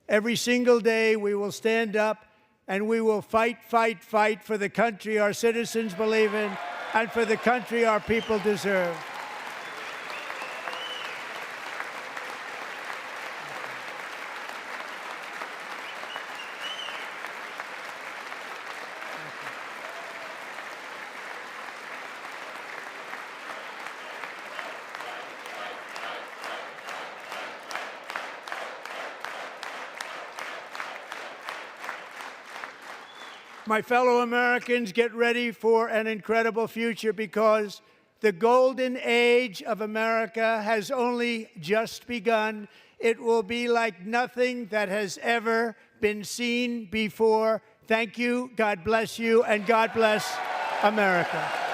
Every single day, we will stand up and we will fight, fight, fight for the country our citizens believe in and for the country our people deserve. My fellow Americans, get ready for an incredible future, because the golden age of America has only just begun. It will be like nothing that has ever been seen before. Thank you, God bless you, and God bless America.